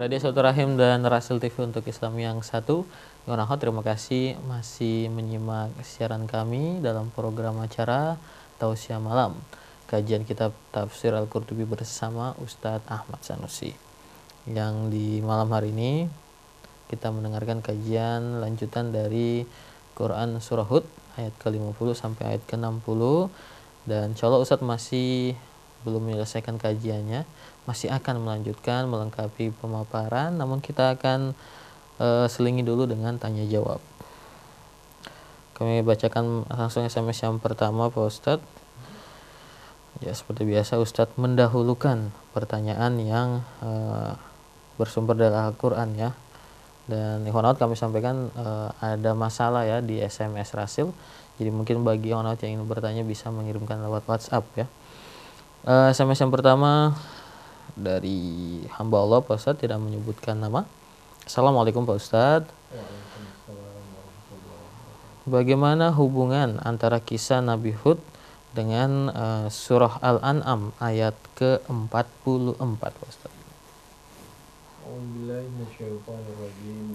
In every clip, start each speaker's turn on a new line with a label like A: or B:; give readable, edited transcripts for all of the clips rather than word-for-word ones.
A: Media Silaturahim dan Rasul TV untuk Islam yang satu. Terima kasih masih menyimak siaran kami dalam program acara Tausiah Malam, kajian kitab tafsir Al-Qurtubi bersama Ustadz Ahmad Sanusi. Yang di malam hari ini kita mendengarkan kajian lanjutan dari Quran Surah Hud ayat ke-50 sampai ayat ke-60. Dan insya Allah Ustadz masih belum menyelesaikan kajiannya, masih akan melanjutkan melengkapi pemaparan, namun kita akan selingi dulu dengan tanya jawab. Kami bacakan langsung SMS yang pertama Pak Ustadz. Ya, seperti biasa Ustadz mendahulukan pertanyaan yang bersumber dari Al-Quran ya. Dan kami sampaikan ada masalah ya di SMS Rasil. Jadi mungkin bagi yang ingin bertanya bisa mengirimkan lewat WhatsApp ya. SMS yang pertama dari hamba Allah Pak Ustadz, tidak menyebutkan nama. Assalamualaikum Pak Ustadz. Bagaimana hubungan antara kisah Nabi Hud dengan surah Al-An'am ayat ke-44 Pak Ustadz?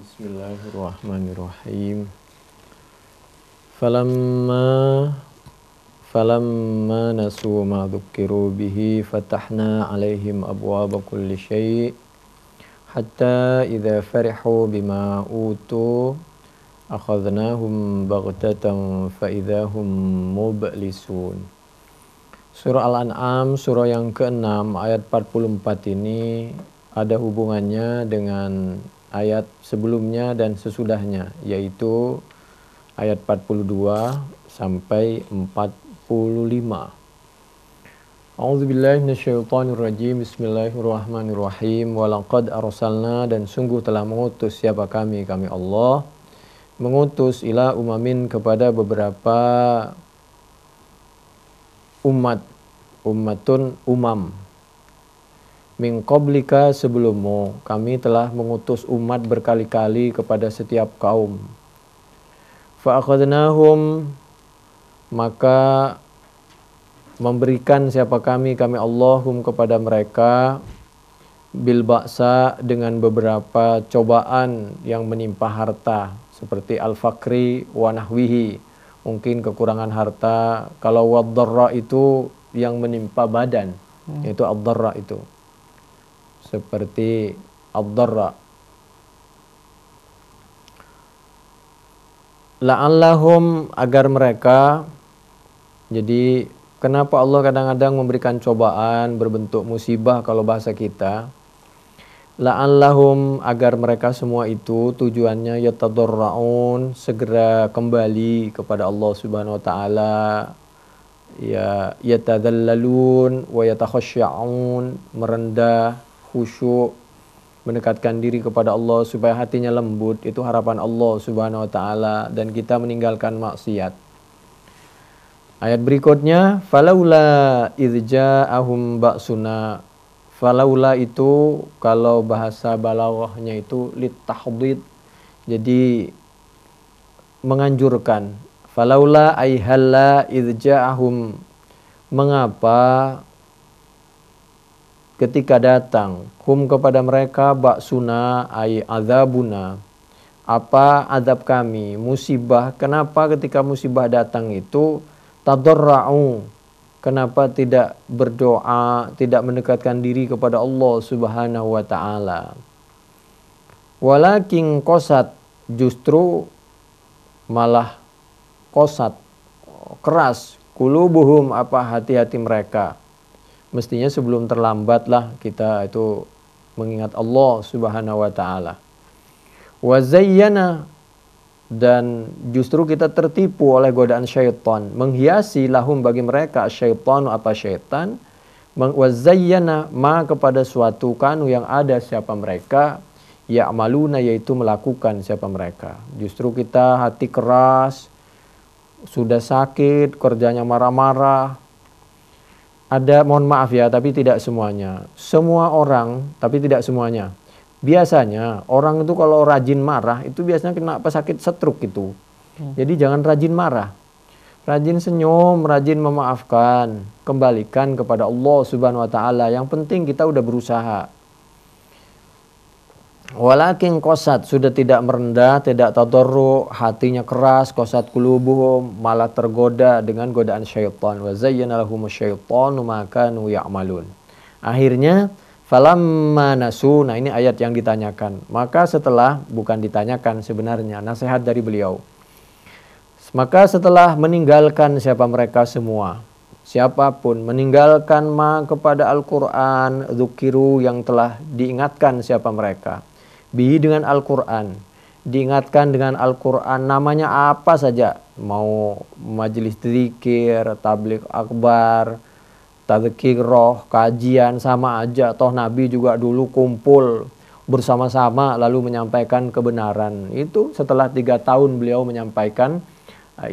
B: Bismillahirrahmanirrahim. Falamma nasu ma dzukkiru bihi fatahna alaihim abwaaba kulli syai' hatta idza farihu bima utu akhadnahum baghtatan fa idza hum mublisun. Surah Al-An'am surah yang ke-6 ayat 44 ini ada hubungannya dengan ayat sebelumnya dan sesudahnya, yaitu ayat 42 sampai 45. A'udzubillahi minasyaitonirrajim. Bismillahirrahmanirrahim. Walaqad arsalna, dan sungguh telah mengutus siapa kami Allah, mengutus ila umamin kepada beberapa ummatun umam. Min qablika, sebelummu kami telah mengutus umat berkali-kali kepada setiap kaum. Fa akhadnahum, maka memberikan siapa kami Allahum kepada mereka, bil ba'sa, dengan beberapa cobaan yang menimpa harta, seperti al-fakri wa nahwihi, mungkin kekurangan harta. Kalau wad-dharra itu yang menimpa badan, yaitu ad-dharra itu, seperti ad-dharra. La'allahum, agar mereka. Jadi kenapa Allah kadang-kadang memberikan cobaan berbentuk musibah kalau bahasa kita? La'allahum, agar mereka semua itu tujuannya yatadarraun, segera kembali kepada Allah Subhanahu wa taala, ya yatadallalun wa yatakhasya'un, merendah, khusyuk, mendekatkan diri kepada Allah supaya hatinya lembut. Itu harapan Allah Subhanahu wa taala, dan kita meninggalkan maksiat. Ayat berikutnya, falaula idza'ahum ba'suna. Falaula itu kalau bahasa balaghahnya itu litahdid, jadi menganjurkan. Falaula ay halla idza'ahum, mengapa ketika datang, hum kepada mereka, ba'suna ay azabuna, apa azab kami, musibah. Kenapa ketika musibah datang itu tadarra'u, kenapa tidak berdoa, tidak mendekatkan diri kepada Allah Subhanahu wa taala? Walakin qasat, justru malah qasat, keras, qulubuhum, apa hati-hati mereka. Mestinya sebelum terlambatlah kita itu mengingat Allah Subhanahu wa taala. Wa zayyana, dan justru kita tertipu oleh godaan syaitan, menghiasi lahum bagi mereka syaitan, apa syaitan, wa zayyana ma, kepada suatu kanu yang ada siapa mereka, ya'maluna, yaitu melakukan siapa mereka. Justru kita hati keras, sudah sakit, kerjanya marah-marah. Ada, mohon maaf ya, tapi tidak semuanya. Semua orang, tapi tidak semuanya. Biasanya orang itu kalau rajin marah itu biasanya kena sakit stroke itu. Jadi jangan rajin marah. Rajin senyum, rajin memaafkan, kembalikan kepada Allah Subhanahu wa taala. Yang penting kita udah berusaha. Walakin qasat, sudah tidak merendah, tidak tadarru, hatinya keras, qasat qulubuhum, malah tergoda dengan godaan syaitan. Wa zayyana lahumus syaitanu ma kanu ya'malun. Akhirnya falamma nasu, nah ini ayat yang ditanyakan. Maka setelah, bukan ditanyakan sebenarnya, nasihat dari beliau. Maka setelah meninggalkan siapa mereka semua, siapapun meninggalkan kepada Al-Quran, dzukiru yang telah diingatkan siapa mereka. Bihi dengan Al-Quran, diingatkan dengan Al-Quran, namanya apa saja, mau majelis zikir, tabligh akbar, tadzkirah, kajian, sama aja. Toh Nabi juga dulu kumpul bersama-sama lalu menyampaikan kebenaran. Itu setelah 3 tahun beliau menyampaikan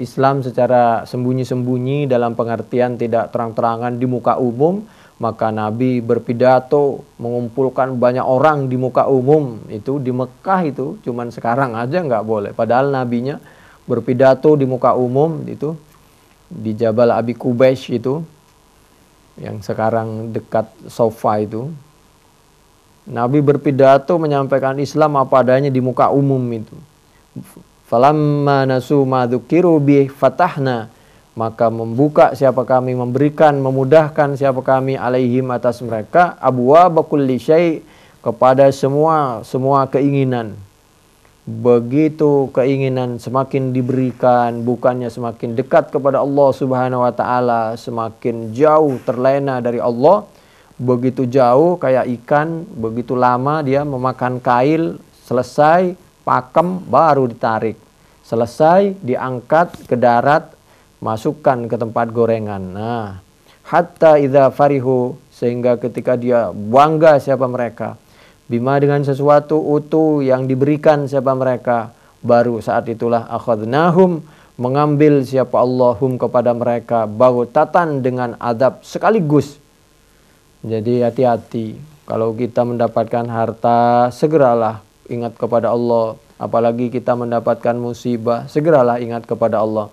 B: Islam secara sembunyi-sembunyi, dalam pengertian tidak terang-terangan di muka umum. Maka Nabi berpidato mengumpulkan banyak orang di muka umum. Itu di Mekah itu, cuman sekarang aja nggak boleh. Padahal Nabinya berpidato di muka umum itu di Jabal Abi Qubais itu, yang sekarang dekat Sofa itu. Nabi berpidato menyampaikan Islam apa adanya di muka umum itu. Falamma nasu ma dzukiru bih fatahna, maka membuka siapa kami, memberikan, memudahkan siapa kami alaihim atas mereka abwaaba kulli syai', kepada semua keinginan. Begitu keinginan semakin diberikan, bukannya semakin dekat kepada Allah Subhanahu wa taala, semakin jauh terlena dari Allah. Begitu jauh kayak ikan, begitu lama dia memakan kail, selesai pakem baru ditarik. Selesai diangkat ke darat, masukkan ke tempat gorengan. Nah, hatta idza farihu, sehingga ketika dia bangga siapa mereka, bima dengan sesuatu utuh yang diberikan siapa mereka, baru saat itulah akhadnahum, mengambil siapa Allahum kepada mereka, baghtatan dengan adab sekaligus. Jadi hati-hati kalau kita mendapatkan harta, segeralah ingat kepada Allah. Apalagi kita mendapatkan musibah, segeralah ingat kepada Allah.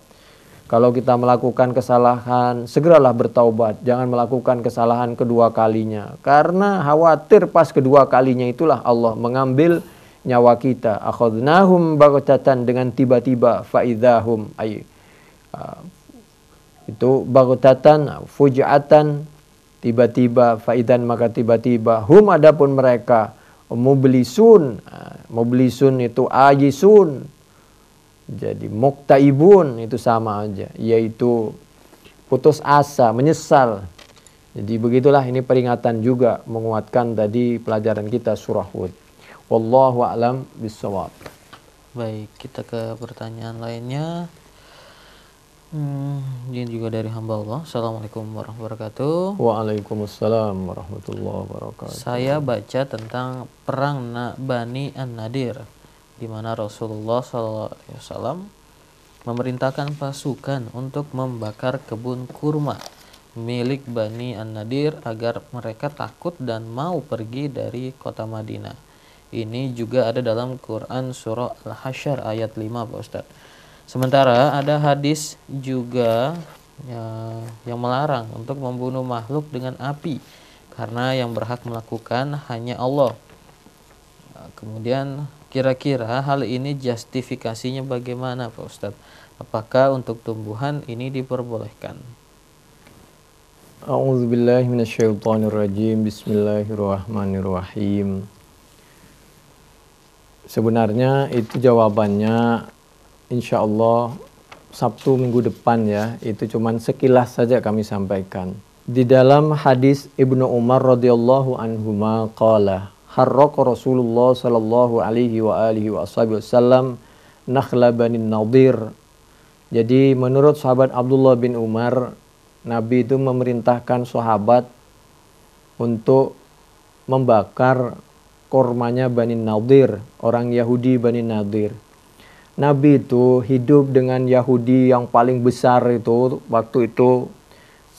B: Kalau kita melakukan kesalahan, segeralah bertaubat. Jangan melakukan kesalahan kedua kalinya. Karena khawatir pas kedua kalinya itulah Allah mengambil nyawa kita. Akhadnahum baghtatan, dengan tiba-tiba, faidahum itu baghtatan, fujatan, tiba-tiba, faidan maka tiba-tiba, hum adapun mereka, mublisun, mublisun itu ajisun. Jadi muktaibun itu sama aja, yaitu putus asa, menyesal. Jadi begitulah, ini peringatan juga menguatkan tadi pelajaran kita surah Hud. Wallahu a'lam bishawab.
A: Baik, kita ke pertanyaan lainnya. Ini juga dari hamba Allah. Assalamualaikum warahmatullahi wabarakatuh.
B: Waalaikumsalam warahmatullahi wabarakatuh.
A: Saya baca tentang perang Bani An-Nadir, di mana Rasulullah SAW memerintahkan pasukan untuk membakar kebun kurma milik Bani An-Nadir agar mereka takut dan mau pergi dari kota Madinah. Ini juga ada dalam Quran surah Al-Hasyr ayat 5, Pak Ustadz. Sementara ada hadis juga yang melarang untuk membunuh makhluk dengan api, karena yang berhak melakukan hanya Allah. Kemudian kira-kira hal ini justifikasinya bagaimana, Pak Ustadz? Apakah untuk tumbuhan ini diperbolehkan?
B: A'udzubillahi minasyaitonirrajim. Bismillahirrahmanirrahim. Sebenarnya itu jawabannya insya Allah Sabtu minggu depan ya. Itu cuman sekilas saja kami sampaikan. Di dalam hadis Ibnu Umar radhiyallahu anhuma qala harraqa Rasulullah sallallahu alaihi wa alihi wasallam nakhla Bani Nadir. Jadi menurut sahabat Abdullah bin Umar, Nabi itu memerintahkan sahabat untuk membakar kormanya Bani Nadir, orang Yahudi Bani Nadir. Nabi itu hidup dengan Yahudi yang paling besar itu waktu itu,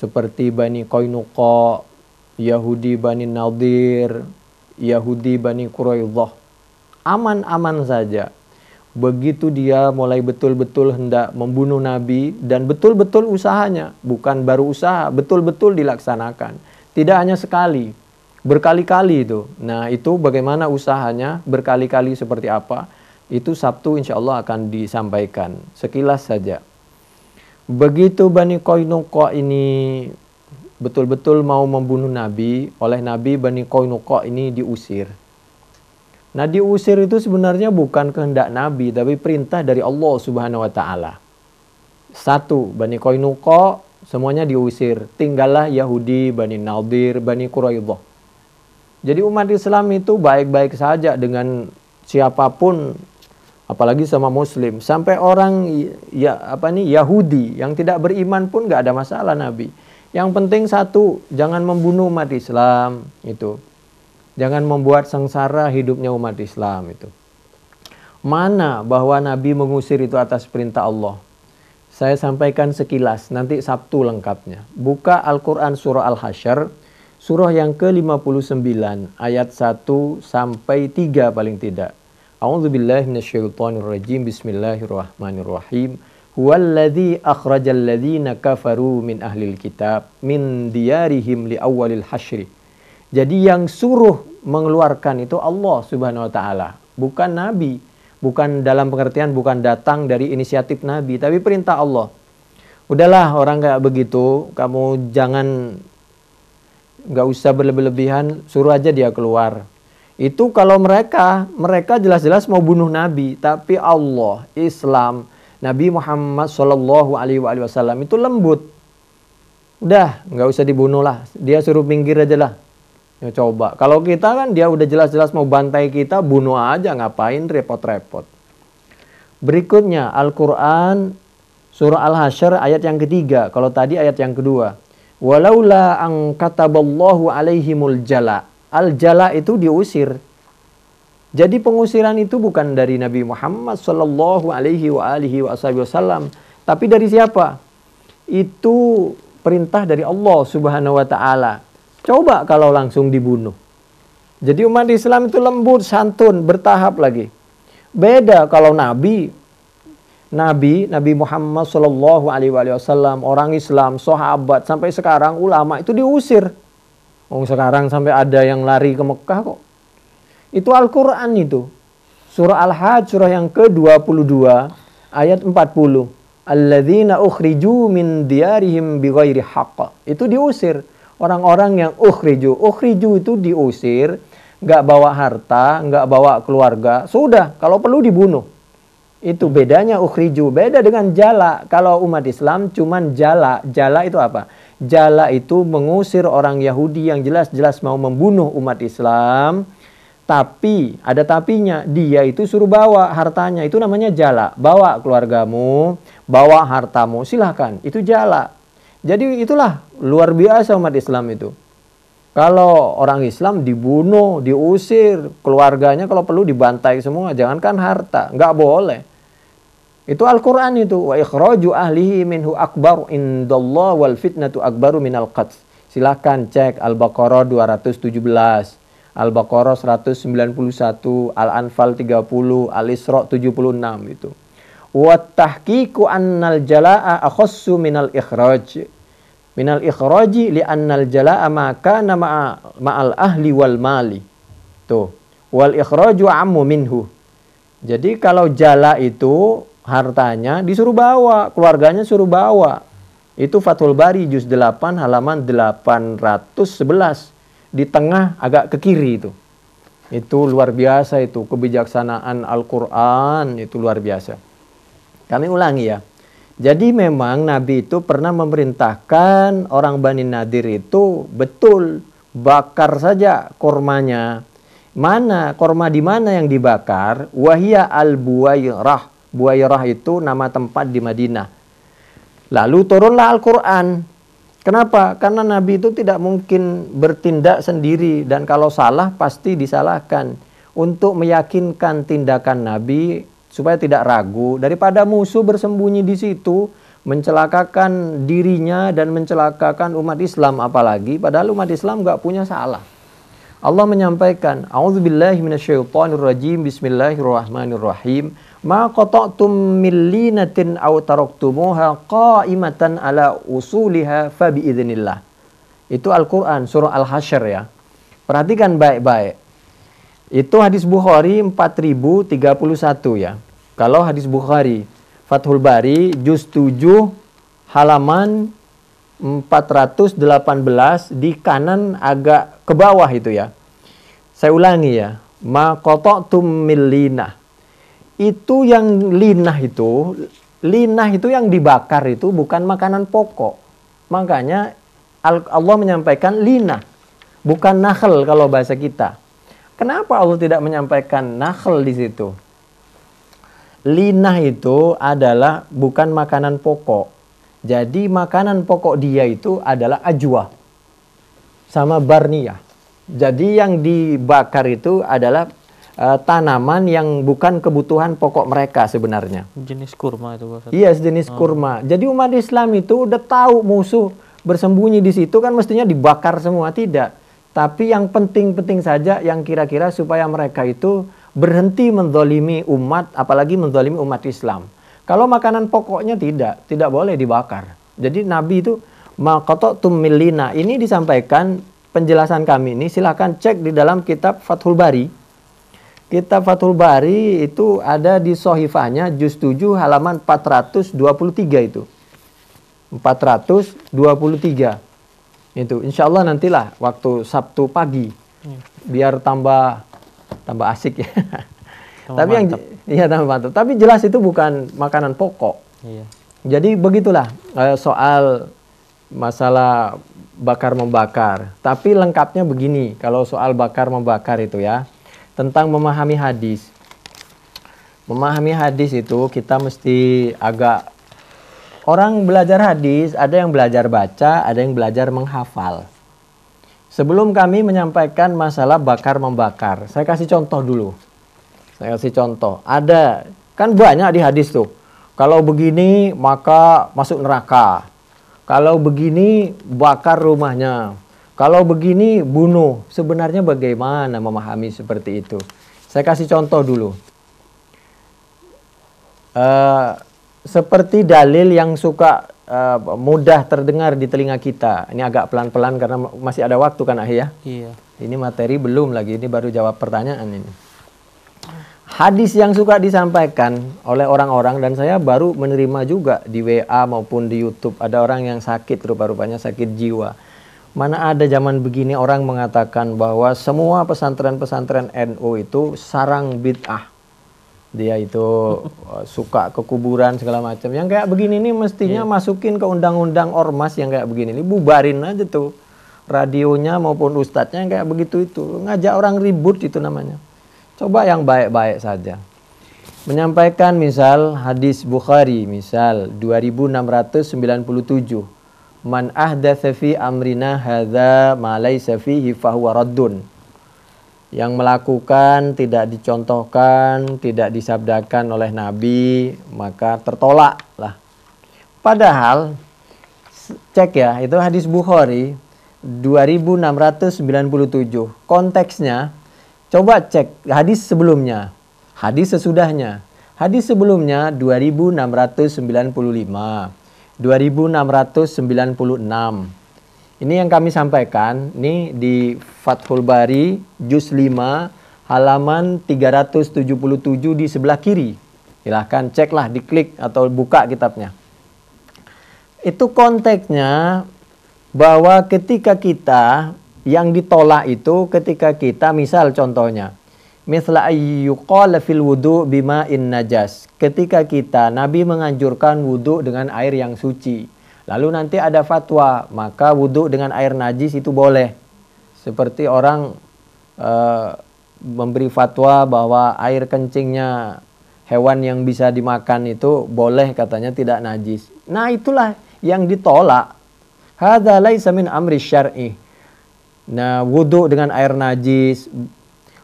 B: seperti Bani Qainuqa, Yahudi Bani Nadir, Yahudi Bani Quraidah. Aman-aman saja. Begitu dia mulai betul-betul hendak membunuh Nabi, dan betul-betul usahanya, bukan baru usaha, betul-betul dilaksanakan. Tidak hanya sekali, berkali-kali itu. Nah, itu bagaimana usahanya berkali-kali seperti apa? Itu Sabtu insya Allah akan disampaikan. Sekilas saja. Begitu Bani Qainuqa ini betul-betul mau membunuh Nabi, oleh Nabi Bani Qainuqa ini diusir. Nah, diusir itu sebenarnya bukan kehendak Nabi, tapi perintah dari Allah Subhanahu wa taala. Satu, Bani Qainuqa semuanya diusir. Tinggallah Yahudi, Bani Nadir, Bani Quraidah. Jadi umat Islam itu baik-baik saja dengan siapapun, apalagi sama Muslim. Sampai orang Yahudi yang tidak beriman pun nggak ada masalah Nabi. Yang penting satu, jangan membunuh umat Islam itu. Jangan membuat sengsara hidupnya umat Islam itu. Mana bahwa Nabi mengusir itu atas perintah Allah? Saya sampaikan sekilas, nanti Sabtu lengkapnya. Buka Al-Quran surah Al-Hasyr, surah yang ke-59, ayat 1 sampai 3 paling tidak. A'udzubillahi minasyaitonirrajim, bismillahirrahmanirrahim. Huwallazi akhrajal ladzina kafaru min ahlil kitab min diyarihim li awwalil hasyri. Jadi yang suruh mengeluarkan itu Allah Subhanahu wa taala, bukan Nabi. Bukan dalam pengertian bukan datang dari inisiatif Nabi, tapi perintah Allah. Udahlah orang kayak begitu, kamu nggak usah berlebihan, suruh aja dia keluar. Itu kalau mereka jelas-jelas mau bunuh Nabi, tapi Allah, Islam, Nabi Muhammad Shallallahu Alaihi Wasallam itu lembut. Udah, nggak usah dibunuh lah, dia suruh minggir aja lah. Ya coba, kalau kita kan dia udah jelas-jelas mau bantai kita, bunuh aja, ngapain repot-repot. Berikutnya Al-Quran surah Al-Hasyr ayat yang ketiga, kalau tadi ayat yang kedua. Walaula an kataballahu alaihimul jala. Al-jala itu diusir. Jadi pengusiran itu bukan dari Nabi Muhammad Sallallahu Alaihi Wasallam, tapi dari siapa? Itu perintah dari Allah Subhanahu Wa Taala. Coba kalau langsung dibunuh. Jadi umat Islam itu lembut, santun, bertahap lagi. Beda kalau Nabi Muhammad Sallallahu Alaihi Wasallam, orang Islam, sahabat, sampai sekarang ulama itu diusir. Sekarang sampai ada yang lari ke Mekah kok. Itu Al-Quran itu. Surah Al-Hajj, surah yang ke-22, ayat 40. Alladzina ukhriju min diyarihim bighairi haqq. Itu diusir. Orang-orang yang ukhriju itu diusir, nggak bawa harta, nggak bawa keluarga, sudah, kalau perlu dibunuh. Itu bedanya ukhriju, beda dengan jala. Kalau umat Islam cuman jala itu apa? Jala itu mengusir orang Yahudi yang jelas-jelas mau membunuh umat Islam, tapi ada tapinya, dia itu suruh bawa hartanya, itu namanya jala. Bawa keluargamu, bawa hartamu, silahkan, itu jala. Jadi itulah luar biasa umat Islam itu. Kalau orang Islam dibunuh, diusir, keluarganya kalau perlu dibantai semua, jangankan harta, nggak boleh. Itu Al-Quran itu. Wa ikhraju ahlihi minhu akbar indallah wal fitnatu akbaru minal qatl. Silahkan cek Al-Baqarah 217, Al-Baqarah 191, Al-Anfal 30, Al-Isra 76 itu. Wa tahqiqu annal jalaa akhassu minal ikhraj. Minal ikhraji li annal jalaa ma kana ma'al ahli wal mali. Tuh, wal ikhraju ammu minhu. Jadi kalau jala itu hartanya disuruh bawa, keluarganya suruh bawa. Itu Fathul Bari juz 8 halaman 811. Di tengah agak ke kiri itu. Itu luar biasa itu, kebijaksanaan Al-Quran itu luar biasa. Kami ulangi ya. Jadi memang Nabi itu pernah memerintahkan orang Bani Nadir itu betul bakar saja kormanya. Mana korma di mana yang dibakar? Wahia al-Buwairah. Buwairah itu nama tempat di Madinah. Lalu turunlah Al-Quran. Kenapa? Karena Nabi itu tidak mungkin bertindak sendiri dan kalau salah pasti disalahkan. Untuk meyakinkan tindakan Nabi supaya tidak ragu, daripada musuh bersembunyi di situ, mencelakakan dirinya dan mencelakakan umat Islam apalagi, padahal umat Islam nggak punya salah. Allah menyampaikan, A'udzubillahi minasyaitonirrajim, bismillahirrahmanirrahim, ma qata'tum min linatin aw taraktumuha qa'imatan ala usuliha fa biidznillah. Itu Al-Quran surah Al-Hasyr ya. Perhatikan baik-baik. Itu hadis Bukhari 4031 ya. Kalau hadis Bukhari Fathul Bari juz 7 halaman 418 di kanan agak ke bawah itu ya. Saya ulangi ya. Ma qata'tum min linah. Itu yang linah itu yang dibakar itu bukan makanan pokok. Makanya Allah menyampaikan linah, bukan nakhl kalau bahasa kita. Kenapa Allah tidak menyampaikan nakhl di situ? Linah itu adalah bukan makanan pokok. Jadi makanan pokok dia itu adalah ajwa sama barniyah. Jadi yang dibakar itu adalah tanaman yang bukan kebutuhan pokok mereka sebenarnya.
A: Jenis kurma itu Pak.
B: Iya, sejenis kurma. Jadi umat Islam itu udah tahu musuh bersembunyi di situ kan mestinya dibakar semua, tidak. Tapi yang penting-penting saja yang kira-kira supaya mereka itu berhenti menzalimi umat, apalagi menzalimi umat Islam. Kalau makanan pokoknya tidak boleh dibakar. Jadi Nabi itu maqata'tum min lina. Ini disampaikan penjelasan kami ini, silakan cek di dalam kitab Fathul Bari. Kitab Fathul Bari itu ada di Sohifahnya juz 7 halaman 423 itu. 423. Itu insya Allah nantilah waktu Sabtu pagi biar tambah asik ya. Tapi
A: mantap.
B: tambah mantap. Tapi jelas itu bukan makanan pokok.
A: Iya.
B: Jadi begitulah soal masalah bakar membakar. Tapi lengkapnya begini kalau soal bakar membakar itu ya, tentang memahami hadis. Memahami hadis itu kita mesti agak. Orang belajar hadis, ada yang belajar baca, ada yang belajar menghafal. Sebelum kami menyampaikan masalah bakar-membakar, saya kasih contoh dulu. Saya kasih contoh. Ada, kan banyak di hadis tuh. Kalau begini, maka masuk neraka. Kalau begini, bakar rumahnya. Kalau begini, bunuh. Sebenarnya bagaimana memahami seperti itu? Saya kasih contoh dulu. Seperti dalil yang suka mudah terdengar di telinga kita. Ini agak pelan-pelan karena masih ada waktu kan ya?
A: Iya.
B: Ini materi belum lagi, ini baru jawab pertanyaan ini. Hadis yang suka disampaikan oleh orang-orang dan saya baru menerima juga di WA maupun di YouTube. Ada orang yang sakit, rupa-rupanya sakit jiwa. Mana ada zaman begini orang mengatakan bahwa semua pesantren-pesantren NU itu sarang bid'ah. Dia itu suka ke kuburan segala macam. Yang kayak begini nih mestinya masukin ke undang-undang ormas yang kayak begini. Ini bubarin aja tuh radionya maupun ustadznya yang kayak begitu itu. Ngajak orang ribut itu namanya. Coba yang baik-baik saja. Menyampaikan misal hadis Bukhari misal 2697. Man ahdatsa fi amrina hadza ma laysa fihi fahuwa raddun. Yang melakukan tidak dicontohkan, tidak disabdakan oleh Nabi, maka tertolak lah. Padahal, cek ya, itu hadis Bukhari 2697. Konteksnya, coba cek hadis sebelumnya, hadis sesudahnya. Hadis sebelumnya 2695, 2696. Ini yang kami sampaikan, ini di Fathul Bari, juz 5, halaman 377 di sebelah kiri. Silahkan ceklah, diklik atau buka kitabnya. Itu konteksnya bahwa ketika kita, yang ditolak itu ketika kita, misal contohnya, misla ayyuqala fil wudu bima'in najas. Ketika kita, Nabi menganjurkan wudu dengan air yang suci. Lalu nanti ada fatwa, maka wudhu dengan air najis itu boleh. Seperti orang memberi fatwa bahwa air kencingnya hewan yang bisa dimakan itu boleh, katanya tidak najis. Nah itulah yang ditolak. Hadza laisa min amri syar'i. Nah wudhu dengan air najis.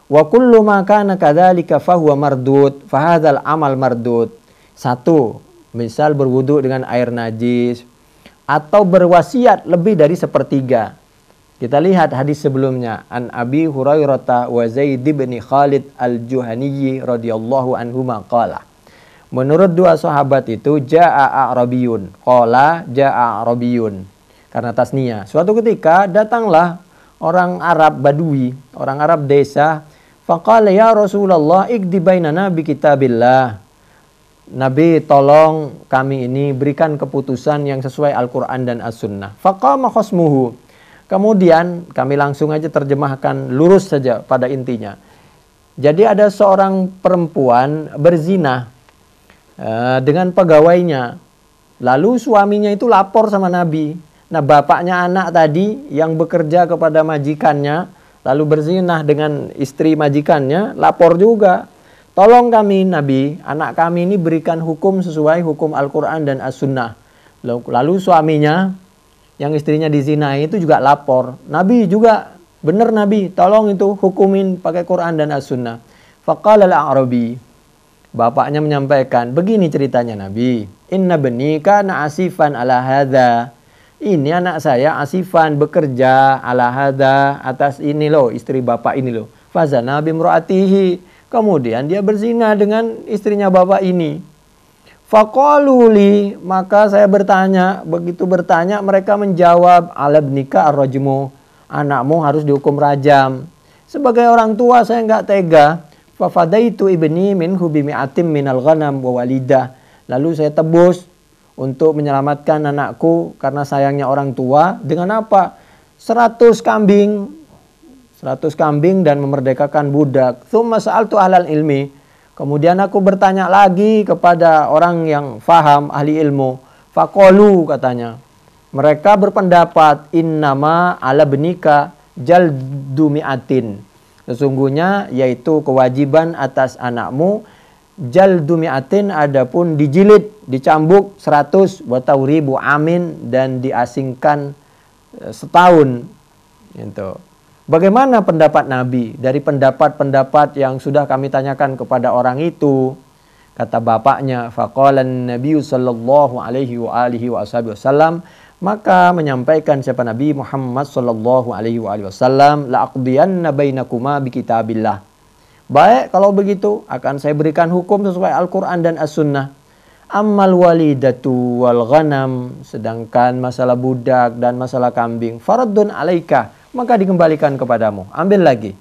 B: Wa kullu ma kana kadzalika fahuwa mardud. Fahadzal amal mardud. Satu, misal berwudhu dengan air najis. Atau berwasiat lebih dari sepertiga. Kita lihat hadis sebelumnya. An Abi Hurairah wa Zaid bin Khalid al-Juhani radhiyallahu anhuma qala. Menurut dua sahabat itu jaa a'rabiyun. Qala jaa a'rabiyun. Karena tasniyah. Suatu ketika datanglah orang Arab Badui, orang Arab desa. Faqala ya Rasulullah ikdi bainana bi kitabillah. Nabi, tolong kami ini berikan keputusan yang sesuai Al-Quran dan As-Sunnah. Faqama khosmuhu. Kemudian kami langsung aja terjemahkan lurus saja pada intinya. Jadi ada seorang perempuan berzina dengan pegawainya. Lalu suaminya itu lapor sama Nabi. Nah, bapaknya anak tadi yang bekerja kepada majikannya lalu berzina dengan istri majikannya lapor juga. Tolong kami Nabi, anak kami ini berikan hukum sesuai hukum Al-Quran dan As-Sunnah. Lalu suaminya yang istrinya dizinai itu juga lapor. Nabi juga, benar Nabi, tolong itu hukumin pakai Quran dan As-Sunnah. Faqala al-A'rabi, bapaknya menyampaikan, begini ceritanya Nabi. Inna bani kana asifan ala hadha. Ini anak saya asifan bekerja ala hadha atas ini loh, istri bapak ini loh. Fazana bimro'atihi. Kemudian dia berzina dengan istrinya bapak ini. Faqaluli, maka saya bertanya, begitu bertanya mereka menjawab, alabnika ar-rajmu, anakmu harus dihukum rajam. Sebagai orang tua saya enggak tega. Fafadaitu ibni minhu bimi'atim minal ghanam wa walidah. Lalu saya tebus untuk menyelamatkan anakku karena sayangnya orang tua dengan apa? 100 kambing. 100 kambing dan memerdekakan budak. Tsumma sa'altu ahlal ilmi. Kemudian aku bertanya lagi kepada orang yang faham, ahli ilmu. Faqalu katanya. Mereka berpendapat innama ala benika jaldu mi'atin. Sesungguhnya yaitu kewajiban atas anakmu jaldu mi'atin, adapun dijilid, dicambuk 100 wa tauribu amin dan diasingkan setahun. Gitu. Bagaimana pendapat Nabi? Dari pendapat-pendapat yang sudah kami tanyakan kepada orang itu, kata bapaknya, faqalan Nabi sallallahu alaihi wa alihi wasallam, maka menyampaikan siapa Nabi Muhammad sallallahu alaihi wasallam, la aqdiyanna bainakuma bi kitabillah. Baik, kalau begitu akan saya berikan hukum sesuai Al-Qur'an dan As-Sunnah. Ammal walidatu wal ghanam, sedangkan masalah budak dan masalah kambing, fardun alaika, maka dikembalikan kepadamu. Ambil lagi.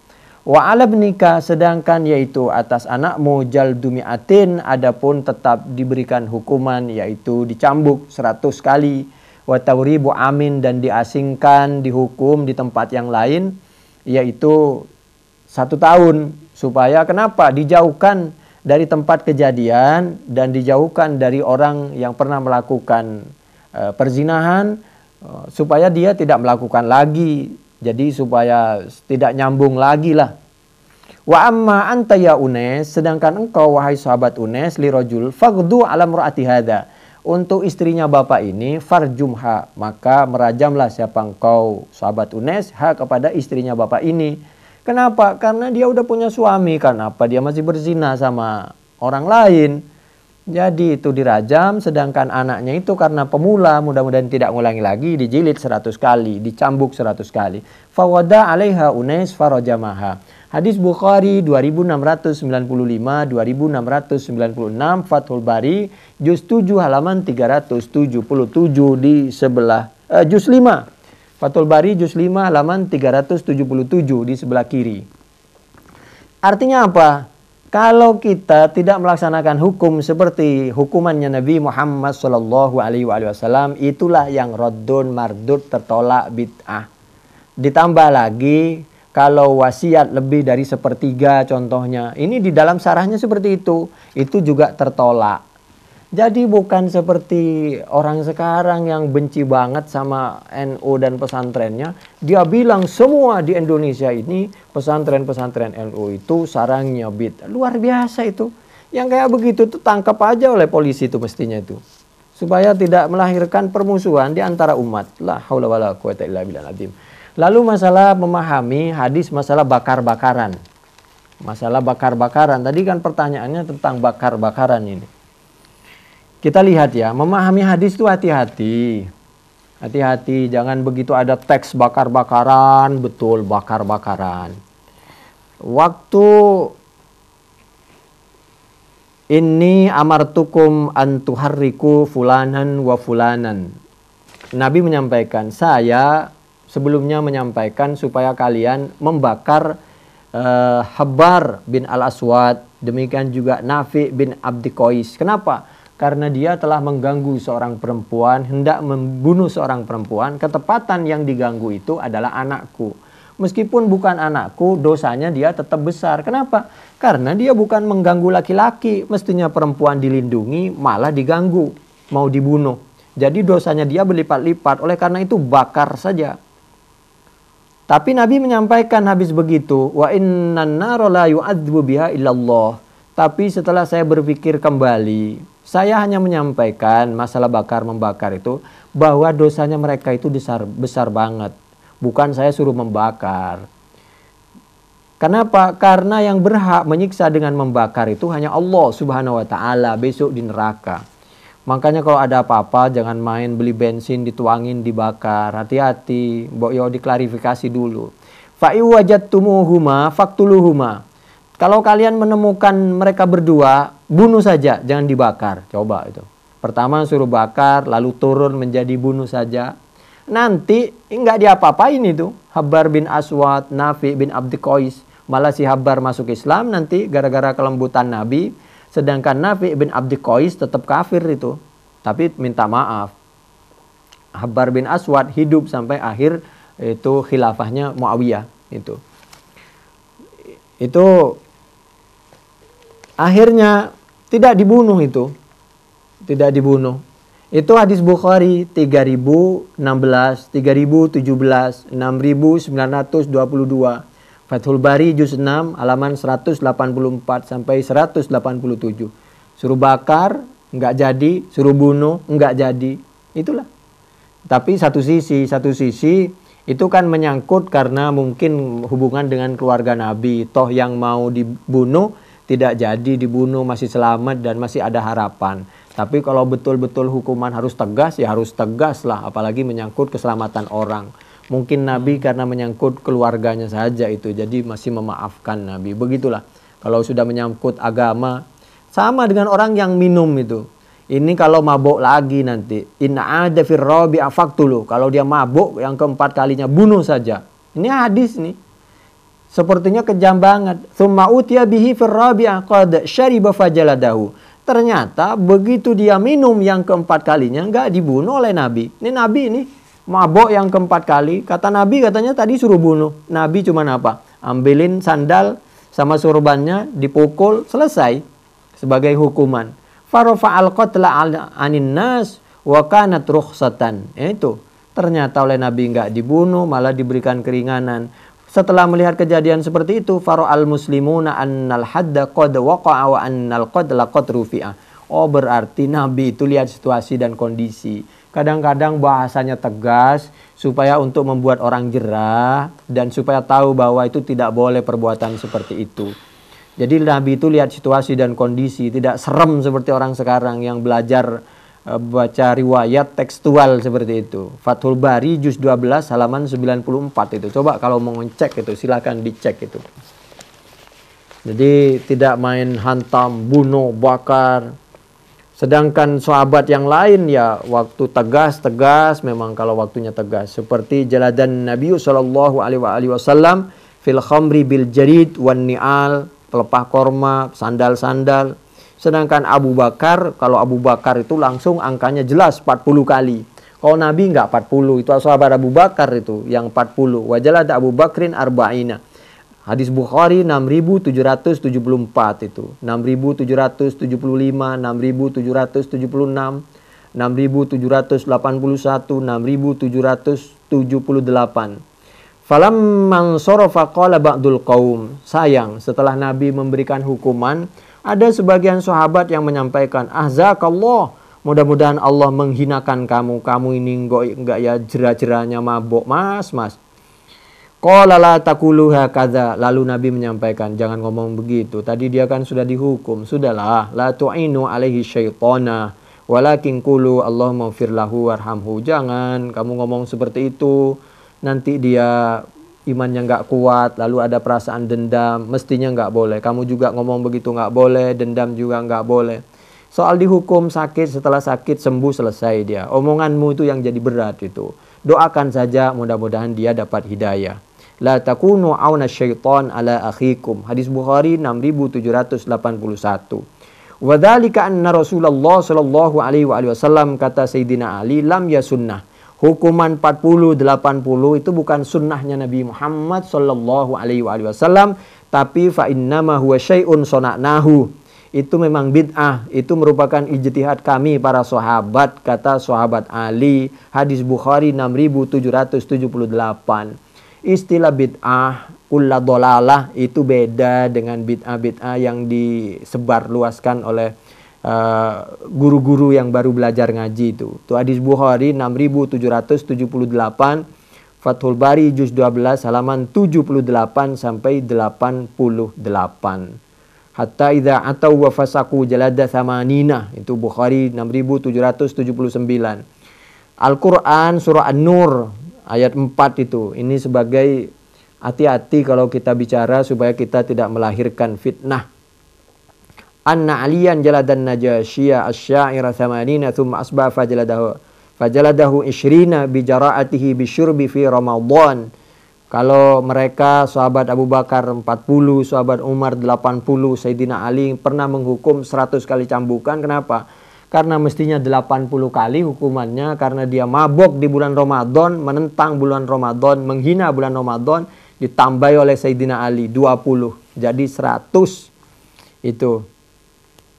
B: Wa ala bnika, sedangkan yaitu atas anakmu jaldu mi'atin, adapun tetap diberikan hukuman yaitu dicambuk 100 kali. Wa tauribu amin, dan diasingkan, dihukum di tempat yang lain yaitu 1 tahun. Supaya kenapa? Dijauhkan dari tempat kejadian dan dijauhkan dari orang yang pernah melakukan perzinahan, supaya dia tidak melakukan lagi. Jadi supaya tidak nyambung lagi lah. Wa amma anta ya Unes, sedangkan engkau wahai sahabat Unes, li rajul faghdu ala mur'ati hadha, untuk istrinya bapak ini farjumha, maka merajamlah siapa engkau sahabat Unes ha kepada istrinya bapak ini. Kenapa? Karena dia udah punya suami. Kenapa dia masih berzina sama orang lain? Jadi itu dirajam, sedangkan anaknya itu karena pemula, mudah-mudahan tidak ngulangi lagi, dijilid 100 kali, dicambuk 100 kali. Fawada alaiha Unes farajamaha. Hadis Bukhari 2695, 2696, Fathul Bari, juz 7 halaman 377 di sebelah, juz 5. Fathul Bari juz 5 halaman 377 di sebelah kiri. Artinya apa? Kalau kita tidak melaksanakan hukum seperti hukumannya Nabi Muhammad sallallahu alaihi wasallam, itulah yang raddun mardud, tertolak, bid'ah. Ditambah lagi kalau wasiat lebih dari 1/3 contohnya, ini di dalam syarahnya seperti itu juga tertolak. Jadi bukan seperti orang sekarang yang benci banget sama NU dan pesantrennya. Dia bilang semua di Indonesia ini pesantren-pesantren NU itu sarangnya bid'ah. Luar biasa itu. Yang kayak begitu tuh tangkap aja oleh polisi itu mestinya itu. Supaya tidak melahirkan permusuhan di antara umat. La haula wala quwata illa billahil azim. Lalu masalah memahami hadis masalah bakar-bakaran. Masalah bakar-bakaran. Tadi kan pertanyaannya tentang bakar-bakaran ini. Kita lihat ya, memahami hadis itu hati-hati. Hati-hati, jangan begitu ada teks bakar-bakaran, betul bakar-bakaran. Waktu ini amartukum antuharriku fulanan wa fulanan. Nabi menyampaikan, saya sebelumnya menyampaikan supaya kalian membakar Habbar bin Al-Aswad, demikian juga Nafi bin Abdi Qais. Kenapa? Karena dia telah mengganggu seorang perempuan, hendak membunuh seorang perempuan. Ketepatan yang diganggu itu adalah anakku. Meskipun bukan anakku, dosanya dia tetap besar. Kenapa? Karena dia bukan mengganggu laki-laki. Mestinya perempuan dilindungi, malah diganggu, mau dibunuh. Jadi dosanya dia berlipat-lipat. Oleh karena itu bakar saja. Tapi Nabi menyampaikan habis begitu, wa innan nara la yu'adzibu biha illallah. Tapi setelah saya berpikir kembali, saya hanya menyampaikan masalah bakar membakar itu, bahwa dosanya mereka itu besar banget. Bukan saya suruh membakar. Kenapa? Karena yang berhak menyiksa dengan membakar itu hanya Allah Subhanahu wa taala besok di neraka. Makanya kalau ada apa-apa jangan main beli bensin dituangin dibakar. Hati-hati, yo diklarifikasi dulu. Fa'i wajadtumuhuma faktuluhuma. Kalau kalian menemukan mereka berdua, bunuh saja, jangan dibakar. Coba itu. Pertama suruh bakar, lalu turun menjadi bunuh saja. Nanti enggak diapa-apain itu. Habbar bin Aswad, Nafi bin Abdi Qais. Malah si Habbar masuk Islam nanti gara-gara kelembutan Nabi. Sedangkan Nafi bin Abdi Qais tetap kafir itu. Tapi minta maaf. Habbar bin Aswad hidup sampai akhir itu khilafahnya Muawiyah. Itu akhirnya tidak dibunuh itu. Tidak dibunuh. Itu hadis Bukhari 3016, 3017, 6922. Fathul Bari juz 6 halaman 184 sampai 187. Suruh bakar enggak jadi, suruh bunuh enggak jadi. Itulah. Tapi satu sisi itu kan menyangkut karena mungkin hubungan dengan keluarga Nabi. Toh yang mau dibunuh tidak jadi dibunuh, masih selamat dan masih ada harapan. Tapi kalau betul-betul hukuman harus tegas, ya harus tegas lah. Apalagi menyangkut keselamatan orang. Mungkin Nabi karena menyangkut keluarganya saja itu. Jadi masih memaafkan Nabi. Begitulah. Kalau sudah menyangkut agama. Sama dengan orang yang minum itu. Ini kalau mabuk lagi nanti. Inna ada firrabi afaktulu. Kalau dia mabuk yang keempat kalinya bunuh saja. Ini hadis nih. Sepertinya kejam banget. Thumma utiya bihi firrabi'ah qad syariba fajaladahu. Ternyata begitu dia minum yang keempat kalinya enggak dibunuh oleh Nabi. Ini Nabi ini mabok yang keempat kali. Kata Nabi katanya tadi suruh bunuh. Nabi cuman apa? Ambilin sandal sama sorbannya, dipukul, selesai. Sebagai hukuman. Farafa'al qatla anin nas wa kanat rukhsatan. Itu. Ternyata oleh Nabi enggak dibunuh, malah diberikan keringanan. Setelah melihat kejadian seperti itu, fara'al muslimuna annal hadda qad waqa'a wa annal qadla qad rufi'a. Oh, berarti Nabi itu lihat situasi dan kondisi. Kadang-kadang bahasanya tegas supaya untuk membuat orang jerah dan supaya tahu bahwa itu tidak boleh perbuatan seperti itu. Jadi Nabi itu lihat situasi dan kondisi, tidak serem seperti orang sekarang yang belajar baca riwayat tekstual seperti itu. Fathul Bari juz 12 halaman 94 itu. Coba kalau mau ngecek itu silakan dicek itu. Jadi tidak main hantam, bunuh, bakar. Sedangkan sahabat yang lain ya waktu tegas memang kalau waktunya tegas. Seperti jaladan Nabi sallallahu alaihi wasallam fil khamri bil jarid wan ni'al, pelepah korma, sandal-sandal. Sedangkan Abu Bakar, kalau Abu Bakar itu langsung angkanya jelas 40 kali. Kalau Nabi enggak 40, itu sahabat Abu Bakar itu yang 40. Wajalad Abu Bakrin arba'ina. Hadis Bukhari 6774 itu. 6775, 6776, 6781, 6778. Falam man sarafa qala ba'dul qaum. Sayang, setelah Nabi memberikan hukuman, ada sebagian sahabat yang menyampaikan, ahzakallah, mudah-mudahan Allah menghinakan kamu. Kamu ini enggak ya jerah-jerahnya mabuk, mas. Qala la taqulu hakadza. Lalu Nabi menyampaikan, jangan ngomong begitu. Tadi dia kan sudah dihukum. Sudahlah, la tu'inu alaihi syaitana, walakin qulu Allahumma ighfir lahu warhamhu. Jangan kamu ngomong seperti itu. Nanti dia imannya nggak kuat, lalu ada perasaan dendam, mestinya nggak boleh. Kamu juga ngomong begitu nggak boleh, dendam juga nggak boleh. Soal dihukum sakit, setelah sakit sembuh selesai dia. Omonganmu itu yang jadi berat itu. doakan saja mudah-mudahan dia dapat hidayah. La takunu auna syaitan ala akhikum. Hadis Bukhari 6781. Wa dzalika anna Rasulullah sallallahu alaihi wasallam, kata Sayyidina Ali, lam ya sunnah. Hukuman 40 80 itu bukan sunnahnya Nabi Muhammad sallallahu alaihi wasallam, tapi fa innama huwa syai'un sana'nahu. Itu memang bid'ah, itu merupakan ijtihad kami para sahabat, kata sahabat Ali. Hadis Bukhari 6778. Istilah bid'ah, kulla dolalah, itu beda dengan bid'ah-bid'ah yang disebarluaskan oleh guru-guru yang baru belajar ngaji itu. Itu hadis Bukhari 6778, Fathul Bari juz 12 halaman 78 sampai 88. Hatta idza atau wa fasaku jalada thamanina, itu Bukhari 6779. Al-Qur'an surah An-Nur ayat 4 itu. Ini sebagai hati-hati kalau kita bicara supaya kita tidak melahirkan fitnah. Anna aliyan jaladan najashiyya asy-sya'ira thamanina thumma asba fajaladahu ishrina bi jara'atihi bisyurbi fi Ramadan. Kalau mereka sahabat Abu Bakar 40, sahabat Umar 80, Sayyidina Ali pernah menghukum 100 kali cambukan. Kenapa? Karena mestinya 80 kali hukumannya karena dia mabok di bulan Ramadan, menentang bulan Ramadan, menghina bulan Ramadan, ditambahi oleh Sayyidina Ali 20. Jadi 100 itu.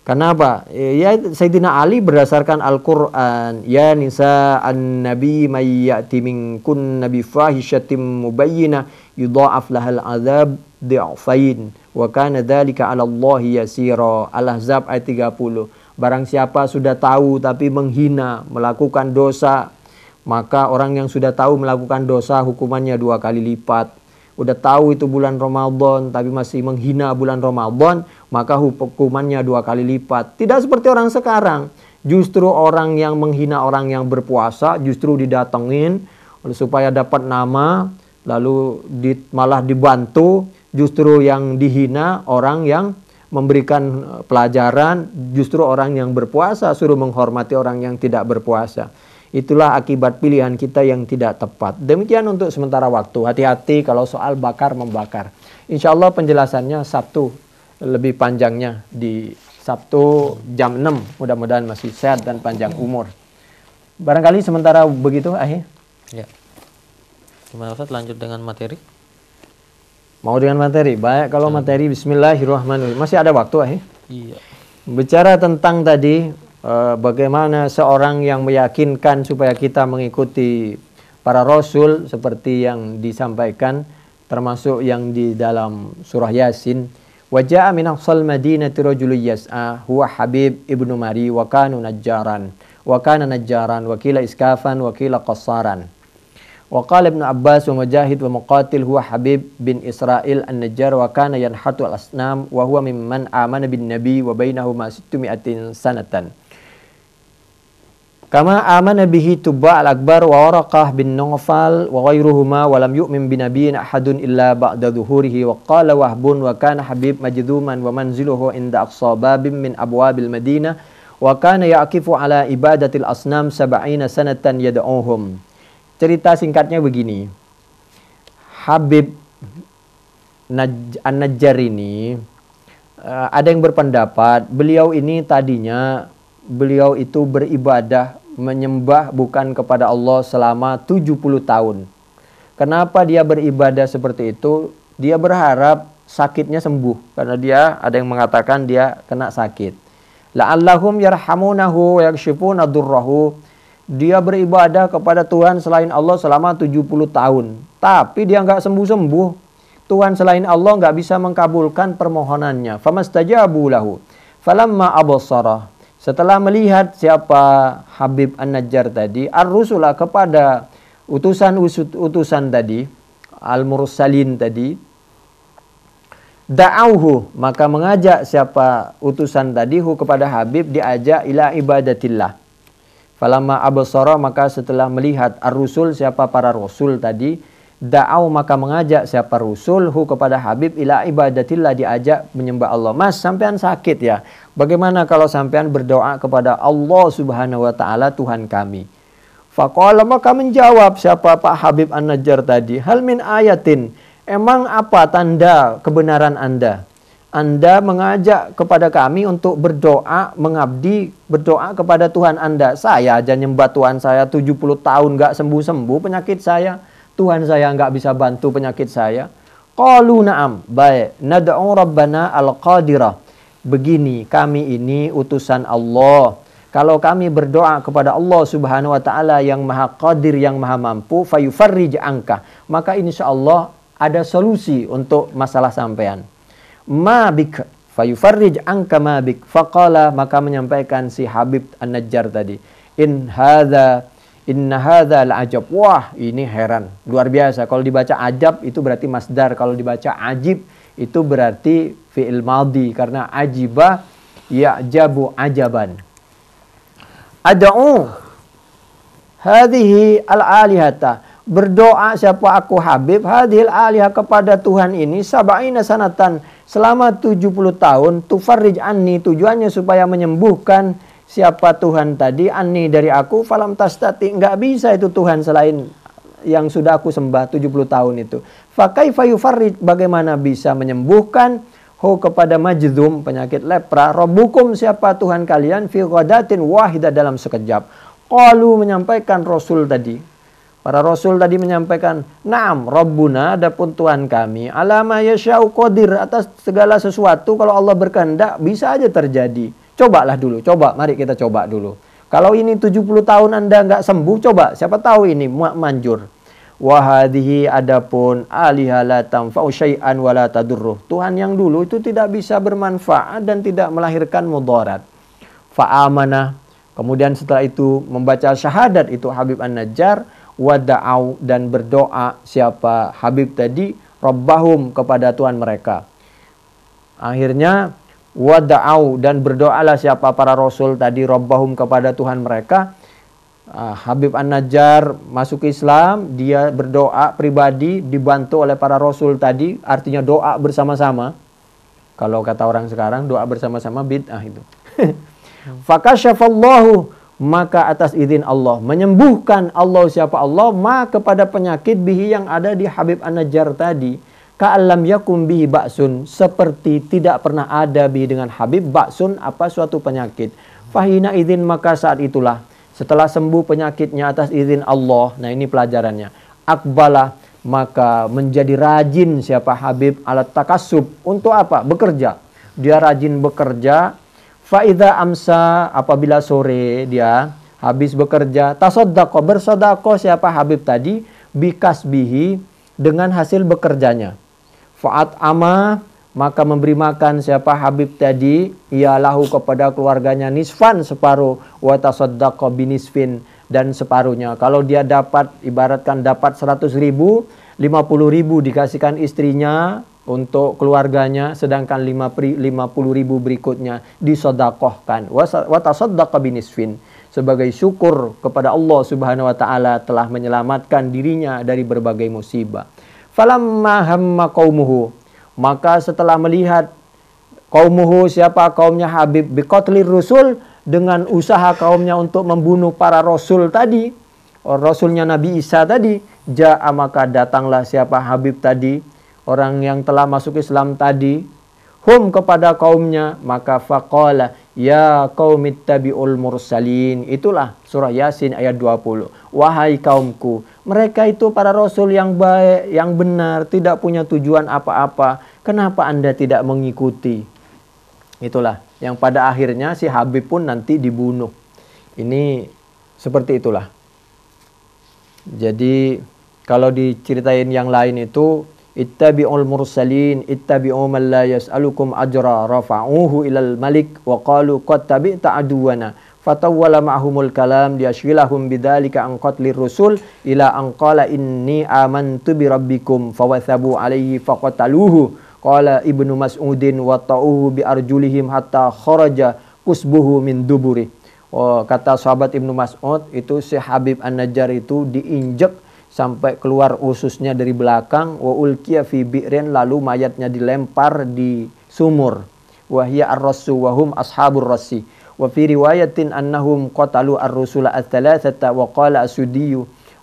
B: Kenapa? Ya Sayyidina Ali berdasarkan Al-Quran. Ya nisa an-nabi may ya'ti minkun nabi fahishatim mubayyinah yudha'af lahal azab di'afain wa kana dzalika 'ala Allahi yasira. Al-Ahzab ayat 30. Barang siapa sudah tahu tapi menghina, melakukan dosa, maka orang yang sudah tahu melakukan dosa hukumannya 2 kali lipat. Udah tahu itu bulan Ramadan tapi masih menghina bulan Ramadan, maka hukumannya 2 kali lipat. Tidak seperti orang sekarang. Justru orang yang menghina orang yang berpuasa justru didatengin supaya dapat nama, lalu malah dibantu. Justru yang dihina orang yang memberikan pelajaran, justru orang yang berpuasa suruh menghormati orang yang tidak berpuasa. Itulah akibat pilihan kita yang tidak tepat. Demikian untuk sementara waktu. Hati-hati kalau soal bakar-membakar. Insya Allah penjelasannya Sabtu, lebih panjangnya di Sabtu jam 6. Mudah-mudahan masih sehat dan panjang umur. Barangkali sementara begitu, Ahi.
A: Ya. Gimana Ustaz, lanjut dengan materi?
B: Mau dengan materi? Baik, kalau materi bismillahirrahmanirrahim. Masih ada waktu, Ahi?
A: Iya.
B: Bicara tentang tadi bagaimana seorang yang meyakinkan supaya kita mengikuti para rasul seperti yang disampaikan, termasuk yang di dalam surah Yasin. Wa jaa min aqsal madinati rajulun yas'a huwa Habib ibnu Mari wa kana najjaran wa qila iskafan wa qila qassaran. Wa qala Ibnu Abbas wa Mujahid wa Muqatil huwa Habib bin Israil an-Najjar wa kana yanhatu al-asnam wa huwa mimman amana bin nabi wa bainahuma 600 sanatan. Kama amana bihi Tubba al-Akbar wa Waraqah bin Nawfal wa ghairuhuma wa lam yu'min bi nabiyyin ahadun illa ba'da dhuhurihi. Wa qala Wahbun wa kana Habib majduman wa manziluhu inda aqsa babin min abwabil Madinah wa kana yaqifu ala ibadatil asnam 70 sanatan yad'uhum. Cerita singkatnya begini. Habib An-Najjar ini ada yang berpendapat beliau ini tadinya beliau itu beribadah menyembah bukan kepada Allah selama 70 tahun. Kenapa dia beribadah seperti itu? Dia berharap sakitnya sembuh karena dia ada yang mengatakan dia kena sakit. La'allahum yarhamunahu wa yakshifuna durrahu. Dia beribadah kepada Tuhan selain Allah selama 70 tahun. Tapi dia nggak sembuh-sembuh. Tuhan selain Allah nggak bisa mengkabulkan permohonannya. Famastajabu lahu. Falamma absara. Setelah melihat siapa Habib An-Najjar tadi, ar-rusulah kepada utusan tadi, al-mursalin tadi, da'auhu, maka mengajak siapa utusan tadi kepada Habib, diajak ila ibadatillah. Falamma absara, maka setelah melihat ar-rusul siapa para rasul tadi, da'au, maka mengajak siapa rasul kepada Habib ila ibadatillah, diajak menyembah Allah. Mas, sampean sakit ya? Bagaimana kalau sampean berdoa kepada Allah Subhanahu wa taala, Tuhan kami? Faqala, maka menjawab siapa Pak Habib An-Najjar tadi, hal min ayatin, emang apa tanda kebenaran Anda? Anda mengajak kepada kami untuk berdoa, mengabdi, berdoa kepada Tuhan Anda. Saya aja nyembah Tuhan saya 70 tahun nggak sembuh-sembuh penyakit saya. Tuhan saya nggak bisa bantu penyakit saya. Qalu na'am, baik, nad'u rabbana al-qadirah. Begini, kami ini utusan Allah. Kalau kami berdoa kepada Allah Subhanahu wa taala yang Maha Qadir, yang Maha Mampu, fayufarrij angka, maka insya Allah ada solusi untuk masalah sampean. Ma bik fayufarrij angka ma bik. Faqala, maka menyampaikan si Habib An-Najjar tadi, inna hadza al-ajab. Wah, ini heran, luar biasa. Kalau dibaca ajab itu berarti masdar, kalau dibaca ajib itu berarti fi'il madhi, karena ajibah ya'jabu ajaban. Ad'u hadhihi al-alihata, berdoa siapa aku Habib, hadhil alihah, kepada Tuhan ini, sab'ina sanatan, selama 70 tahun, tufarrij anni, tujuannya supaya menyembuhkan siapa Tuhan tadi, anni dari aku, falam tastati, enggak bisa itu Tuhan selain yang sudah aku sembah 70 tahun itu. Fa kaifa yufarrij, bagaimana bisa menyembuhkan kepada majdum, penyakit lepra, rabbukum, siapa Tuhan kalian, fi ghadatin wahidah, dalam sekejap. Qalu, menyampaikan Rasul tadi, para Rasul tadi menyampaikan, na'am rabbuna, adapun Tuhan kami, alama yasha'u qadir, atas segala sesuatu kalau Allah berkehendak bisa aja terjadi. Cobalah dulu, mari kita coba dulu. Kalau ini 70 tahun Anda nggak sembuh, coba, siapa tahu ini manjur. Wahadihi, adapun aliha la tanfa'u syai'an wa la tadurruh, Tuhan yang dulu itu tidak bisa bermanfaat dan tidak melahirkan mudarat. Fa'amana, kemudian setelah itu membaca syahadat itu Habib An-Najjar, wada'au, dan berdoa siapa Habib tadi, rabbahum, kepada Tuhan mereka. Akhirnya wada'au, dan berdoalah siapa para Rasul tadi, rabbahum, kepada Tuhan mereka. Habib An-Najjar masuk Islam, dia berdoa pribadi dibantu oleh para Rasul tadi, artinya doa bersama-sama. Kalau kata orang sekarang, doa bersama-sama bid'ah itu. Fakasyafallahu, maka atas izin Allah menyembuhkan Allah siapa Allah, ma, kepada penyakit bihi, yang ada di Habib An-Najjar tadi. Ka'alam yakum bihi ba'sun, seperti tidak pernah ada bihi dengan Habib ba'sun, apa suatu penyakit. Fahina izin, maka saat itulah, setelah sembuh penyakitnya atas izin Allah. Nah, ini pelajarannya. Akbalah, maka menjadi rajin siapa Habib alat takasub, untuk apa? Bekerja. Dia rajin bekerja. Faidha amsa, apabila sore dia habis bekerja, tasoddaqo, bersedekah siapa Habib tadi, bikasbihi, dengan hasil bekerjanya. Fa'at ama, maka memberi makan siapa Habib tadi, ialahu, kepada keluarganya, nisfan, separuh, wa tasaddaqa binisfin, dan separuhnya. Kalau dia dapat, ibaratkan dapat 100 ribu, 50 ribu dikasihkan istrinya untuk keluarganya, sedangkan 50 ribu berikutnya disodakohkan. Wa tasaddaqa binisfin, sebagai syukur kepada Allah Subhanahu wa taala telah menyelamatkan dirinya dari berbagai musibah. Falamma hamma qaumuhu, maka setelah melihat qaumuhu, siapa kaumnya Habib, biqatlir rusul, dengan usaha kaumnya untuk membunuh para Rasul tadi, Rasulnya Nabi Isa tadi, ja'a, maka datanglah siapa Habib tadi, orang yang telah masuk Islam tadi, hum, kepada kaumnya, maka faqala, ya qaumittabi'ul mursalin, itulah surah Yasin ayat 20. Wahai kaumku, mereka itu para Rasul yang baik, yang benar, tidak punya tujuan apa-apa, kenapa Anda tidak mengikuti? Itulah yang pada akhirnya si Habib pun nanti dibunuh. Ini seperti itulah. Jadi kalau diceritain yang lain itu, ittabi'ul mursalin, ittabi'u man la yas'alukum ajra, rafa'uhu ilal malik, wa qalu qad tabi'ta aduwana, fatawwala ma'humul kalam, liyashghilahum bidzalika an qatlir rusul, ila an qala inni amantu bi rabbikum, fawathabu alaihi faqataluhu. Qala Ibnu Mas'udin wa ta'uhu bi arjulihim hatta kharaja kusbuhu min duburi. Kata sahabat Ibnu Mas'ud, itu si Habib An-Najjar itu diinjek sampai keluar ususnya dari belakang, wa ulqiya fi bi'rin, lalu mayatnya dilempar di sumur. Wa hiya ar-rassu wa hum ashabur rassi. Wa fi riwayatin annahum qatalu ar-rusula ats-tsalatsata wa qala as-Suddi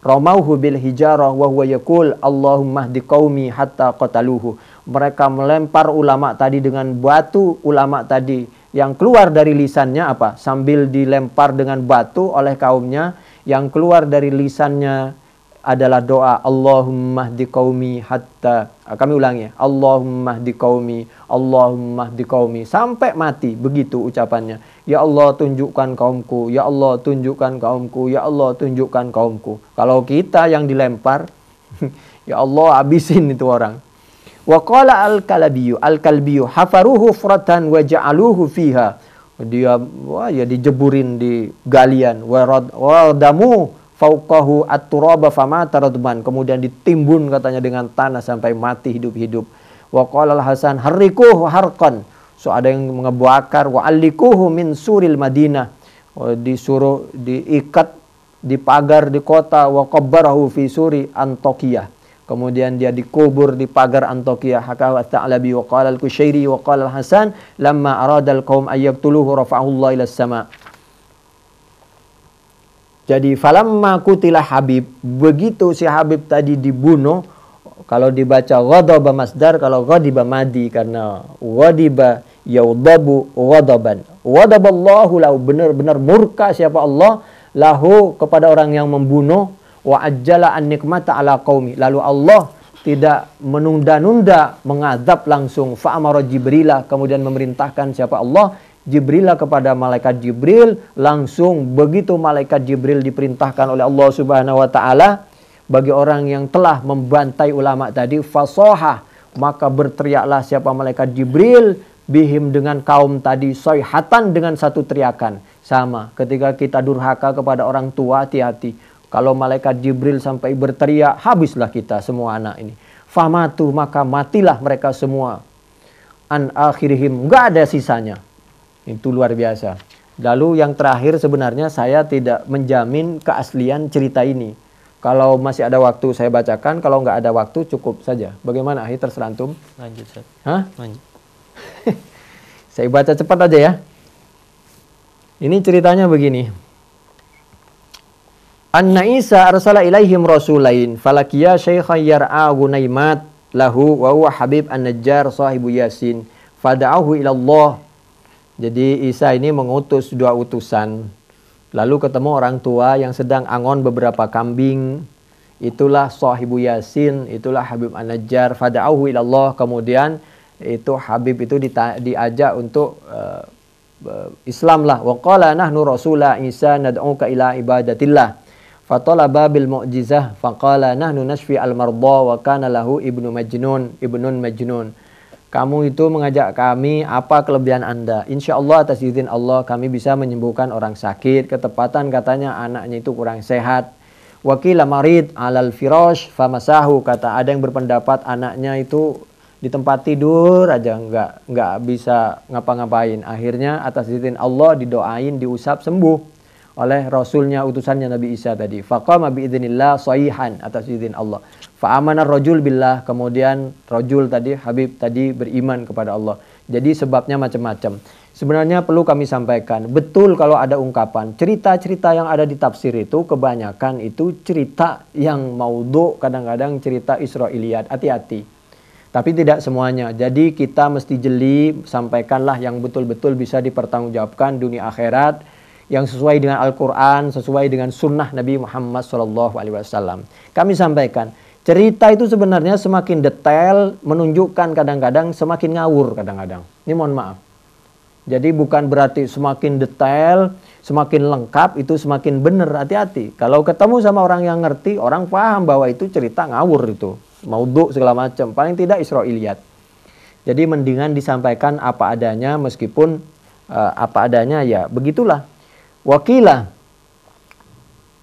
B: ramauhu bil hijarah wa huwa yaqul Allahumma hdi qaumi hatta qataluhu. Mereka melempar ulama tadi dengan batu. Ulama tadi yang keluar dari lisannya apa? Sambil dilempar dengan batu oleh kaumnya, yang keluar dari lisannya adalah doa Allahumma hdi qaumi hatta, kami ulangi, Allahumma hdi qaumi, Allahumma hdi qaumi, sampai mati begitu ucapannya. Ya Allah tunjukkan kaumku, ya Allah tunjukkan kaumku, ya Allah tunjukkan kaumku. Kalau kita yang dilempar ya Allah habisin itu orang. Wa qala al-kalbiyu hafaruhu furatan wa ja'aluhu fiha. Dia dijeburin di galian, wa damu fauqahu at-turaba fama taradban, kemudian ditimbun katanya dengan tanah sampai mati hidup-hidup. Wa qala al-Hasan harrikuhu harqan, so ada yang ngebakar, wa allikuhu min suril Madinah, disuruh diikat di pagar di kota, wa qabbarahu fi suri Antokiyah, kemudian dia dikubur di pagar Antokiyah. Hakahu at-Ta'labi wa qala al-Kushairi wa qala al-Hasan lamma arada al-qaum ayyaqtuluhu rafa'ahu Allah ila as-sama'. Jadi falamma kutila Habib, begitu si Habib tadi dibunuh, kalau dibaca ghadaba masdar, kalau ghadiba madi, karena ghadiba yaudabu ghadaban. Ghadaballahu lahu, benar-benar murka siapa Allah, lahu kepada orang yang membunuh, wa ajjala an nikmata ala qaumi, lalu Allah tidak menunda-nunda mengadab langsung. Fa amara Jibrilah, kemudian memerintahkan siapa Allah, Jibrilah kepada malaikat Jibril. Langsung begitu malaikat Jibril diperintahkan oleh Allah Subhanahu wa taala bagi orang yang telah membantai ulama tadi, fasohah, maka berteriaklah siapa malaikat Jibril bihim dengan kaum tadi, soihatan, dengan satu teriakan. Sama ketika kita durhaka kepada orang tua, hati-hati. Kalau malaikat Jibril sampai berteriak, habislah kita semua anak ini. Famatu, maka matilah mereka semua. An akhirihim, enggak ada sisanya. Itu luar biasa. Lalu yang terakhir, sebenarnya saya tidak menjamin keaslian cerita ini. Kalau masih ada waktu saya bacakan, kalau nggak ada waktu cukup saja. Bagaimana? Terserah antum.
A: Lanjut, Ustaz.
B: Hah?
A: Lanjut.
B: Saya baca cepat aja ya. Ini ceritanya begini. Anna Isa arsala ilaihim rasulain falakiya syaikhan yar'a gunaimat lahu wa huwa Habib an-Najjar sahibu Yasin fada'ahu ila Allah. Jadi Isa ini mengutus dua utusan. Lalu ketemu orang tua yang sedang angon beberapa kambing. Itulah sahibu Yasin, itulah Habib an-Najjar. Fada'ahu ila Allah. Kemudian itu Habib itu diajak untuk Islam lah. Wa qala nahnu rasula Isa nad'uka ila ibadatillah. Fatalaba bil mu'jizah faqala nahnu nashfi al-marda wa kana lahu ibnun majnun. Kamu itu mengajak kami, apa kelebihan Anda? Insya Allah atas izin Allah kami bisa menyembuhkan orang sakit. Ketepatan katanya anaknya itu kurang sehat. Wakila marid alal firash famasahu, kata ada yang berpendapat anaknya itu di tempat tidur aja, nggak bisa ngapa-ngapain. Akhirnya atas izin Allah didoain, diusap, sembuh oleh Rasulnya, utusannya Nabi Isa tadi. Faqama biidznillah sahihan, atas izin Allah. Fa'amana rajul billah, kemudian rajul tadi, Habib tadi beriman kepada Allah. Jadi sebabnya macam-macam. Sebenarnya perlu kami sampaikan, betul kalau ada ungkapan, cerita-cerita yang ada di tafsir itu kebanyakan itu cerita yang maudhu, kadang-kadang cerita Israiliyat. Hati-hati. Tapi tidak semuanya. Jadi kita mesti jeli, sampaikanlah yang betul-betul bisa dipertanggungjawabkan dunia akhirat, yang sesuai dengan Al-Quran, sesuai dengan sunnah Nabi Muhammad SAW. Kami sampaikan, cerita itu sebenarnya semakin detail, menunjukkan kadang-kadang semakin ngawur kadang-kadang. Ini mohon maaf. Jadi bukan berarti semakin detail, semakin lengkap, itu semakin benar. Hati-hati. Kalau ketemu sama orang yang ngerti, orang paham bahwa itu cerita ngawur itu. Maudhu segala macam. Paling tidak Israiliyat. Jadi mendingan disampaikan apa adanya, meskipun apa adanya ya begitulah. Wakilah,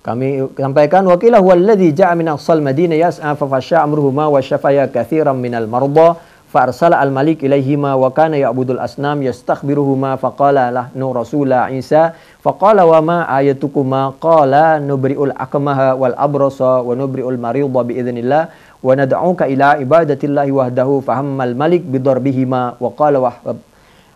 B: kami sampaikan, wakilah walladzi ja'a min aqsal madinah yas'a fa fasha amruhuma wa syafaya katsiran minal marda fa arsala al malik ilaihima wa kana ya'budul asnam yastakhbiruhuma fa qala lahu rasula Isa fa qala wa ma ayatukuma qala nubri'ul akmaha wal abrasa wa nubri'ul marida bi idznillah wa nad'uka ila ibadatillahi wahdahu fa hammal malik bidarbihima wa qala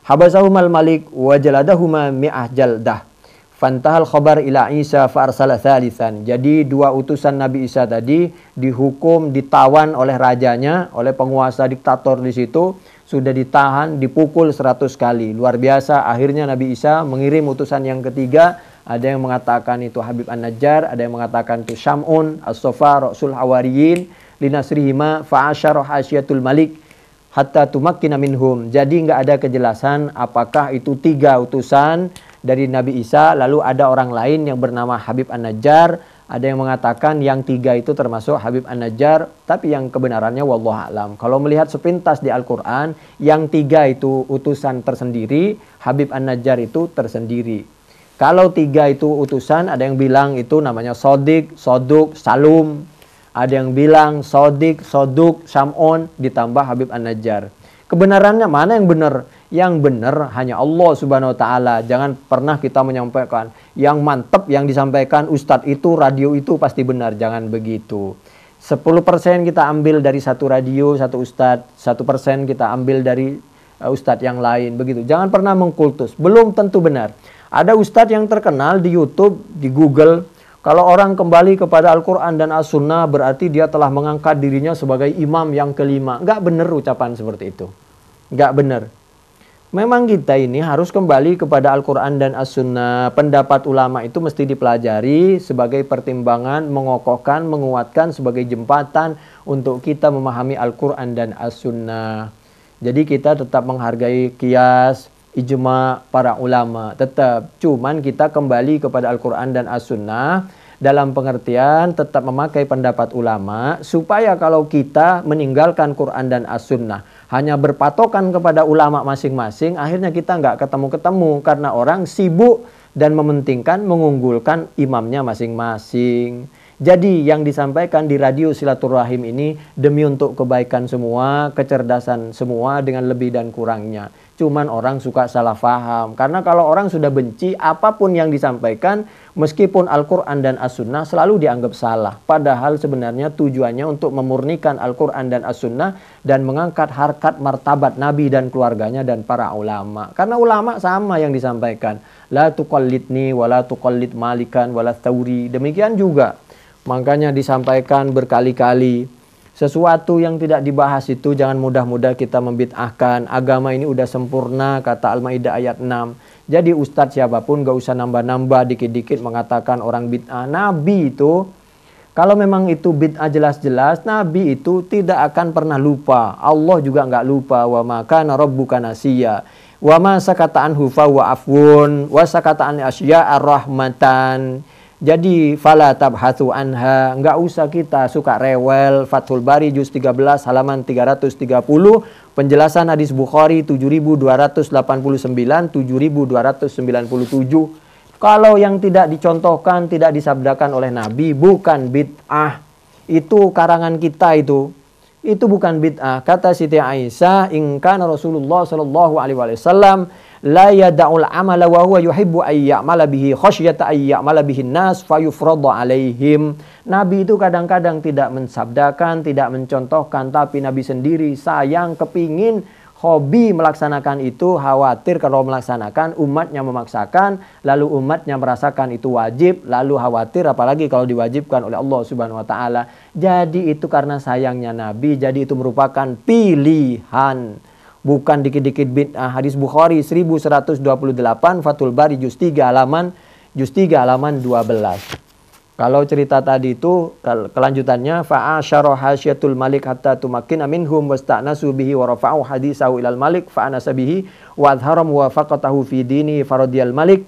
B: Habasahumal malik wa jaladahuma mi'ah jaldah. Fantahal khabar ila Isa fa arsala thalithan. Jadi dua utusan Nabi Isa tadi dihukum, ditawan oleh rajanya, oleh penguasa diktator di situ, sudah ditahan, dipukul 100 kali. Luar biasa, akhirnya Nabi Isa mengirim utusan yang ketiga. Ada yang mengatakan itu Habib An-Najjar, ada yang mengatakan itu Syam'un, As-Sofa, Rasul Hawariyin, linasrihima fa'asyara hasyiatul malik hatta tumakkina minhum. Jadi nggak ada kejelasan apakah itu 3 utusan dari Nabi Isa, lalu ada orang lain yang bernama Habib An-Najjar. Ada yang mengatakan yang 3 itu termasuk Habib An-Najjar, tapi yang kebenarannya wallahu a'lam. Kalau melihat sepintas di Al-Quran, yang 3 itu utusan tersendiri, Habib An-Najjar itu tersendiri. Kalau 3 itu utusan, ada yang bilang itu namanya Sodik, Soduk, Salum. Ada yang bilang Sodik, Soduk, Sam'on, ditambah Habib An-Najjar. Kebenarannya mana yang benar? Yang benar hanya Allah Subhanahu wa Ta'ala. Jangan pernah kita menyampaikan yang mantap yang disampaikan Ustadz itu, radio itu pasti benar. Jangan begitu. 10% kita ambil dari satu radio, satu Ustadz. 1% kita ambil dari Ustadz yang lain. Begitu. Jangan pernah mengkultus. Belum tentu benar. Ada Ustadz yang terkenal di YouTube, di Google. Kalau orang kembali kepada Al-Quran dan As-Sunnah, berarti dia telah mengangkat dirinya sebagai imam yang kelima. Nggak benar ucapan seperti itu. Nggak benar. Memang kita ini harus kembali kepada Al-Quran dan As-Sunnah. Pendapat ulama itu mesti dipelajari sebagai pertimbangan, mengokohkan, menguatkan sebagai jembatan untuk kita memahami Al-Quran dan As-Sunnah. Jadi kita tetap menghargai qiyas, ijma para ulama. Tetap. Cuman kita kembali kepada Al-Quran dan As-Sunnah dalam pengertian tetap memakai pendapat ulama, supaya kalau kita meninggalkan Quran dan As-Sunnah hanya berpatokan kepada ulama masing-masing, akhirnya kita nggak ketemu-ketemu karena orang sibuk dan mementingkan, mengunggulkan imamnya masing-masing. Jadi yang disampaikan di radio Silaturahim ini demi untuk kebaikan semua, kecerdasan semua dengan lebih dan kurangnya. Cuman orang suka salah faham. Karena kalau orang sudah benci, apapun yang disampaikan, meskipun Al-Quran dan As-Sunnah selalu dianggap salah. Padahal sebenarnya tujuannya untuk memurnikan Al-Quran dan As-Sunnah dan mengangkat harkat martabat Nabi dan keluarganya dan para ulama. Karena ulama sama yang disampaikan. La tuqallidni wa la tuqallid malikan wa la thawri. Demikian juga. Makanya disampaikan berkali-kali, sesuatu yang tidak dibahas itu jangan mudah-mudah kita membid'ahkan. Agama ini udah sempurna, kata Al-Maidah ayat 6. Jadi ustadz siapapun gak usah nambah-nambah dikit-dikit mengatakan orang bid'ah. Nabi itu, kalau memang itu bid'ah jelas-jelas, Nabi itu tidak akan pernah lupa. Allah juga gak lupa. Wa ma kana rabbuka nasiya. Wa ma sakata anhu fa wa afwun. Wa sakata an asya'a rahmatan. Jadi fala tabhatsu anha, enggak usah kita suka rewel. Fathul Bari juz 13 halaman 330, penjelasan hadis Bukhari 7289, 7297. Kalau yang tidak dicontohkan, tidak disabdakan oleh Nabi bukan bid'ah. Itu karangan kita itu. Itu bukan bid'ah. Kata Siti Aisyah, in kana Rasulullah sallallahu alaihi wasallam la yada'ul amala wa huwa yuhibbu ay ya'mala bihi khasyata ay ya'mala bihi nas fayufradu alaihim. Nabi itu kadang-kadang tidak mensabdakan, tidak mencontohkan, tapi Nabi sendiri sayang, kepingin, hobi melaksanakan itu, khawatir kalau melaksanakan umatnya memaksakan, lalu umatnya merasakan itu wajib, lalu khawatir apalagi kalau diwajibkan oleh Allah Subhanahu wa taala. Jadi itu karena sayangnya Nabi, jadi itu merupakan pilihan. Bukan dikit-dikit bid'ah. Hadis Bukhari 1128, Fathul Bari juz 3 halaman 12. Kalau cerita tadi itu kelanjutannya, fa'asyara hasyiatul malik hatta tumakkina minhum wasta'nasu bihi wa rafa'u hadisahu ilal malik fa'anasa bihi wa adhara muwafaqatahu fi dini faradiyal malik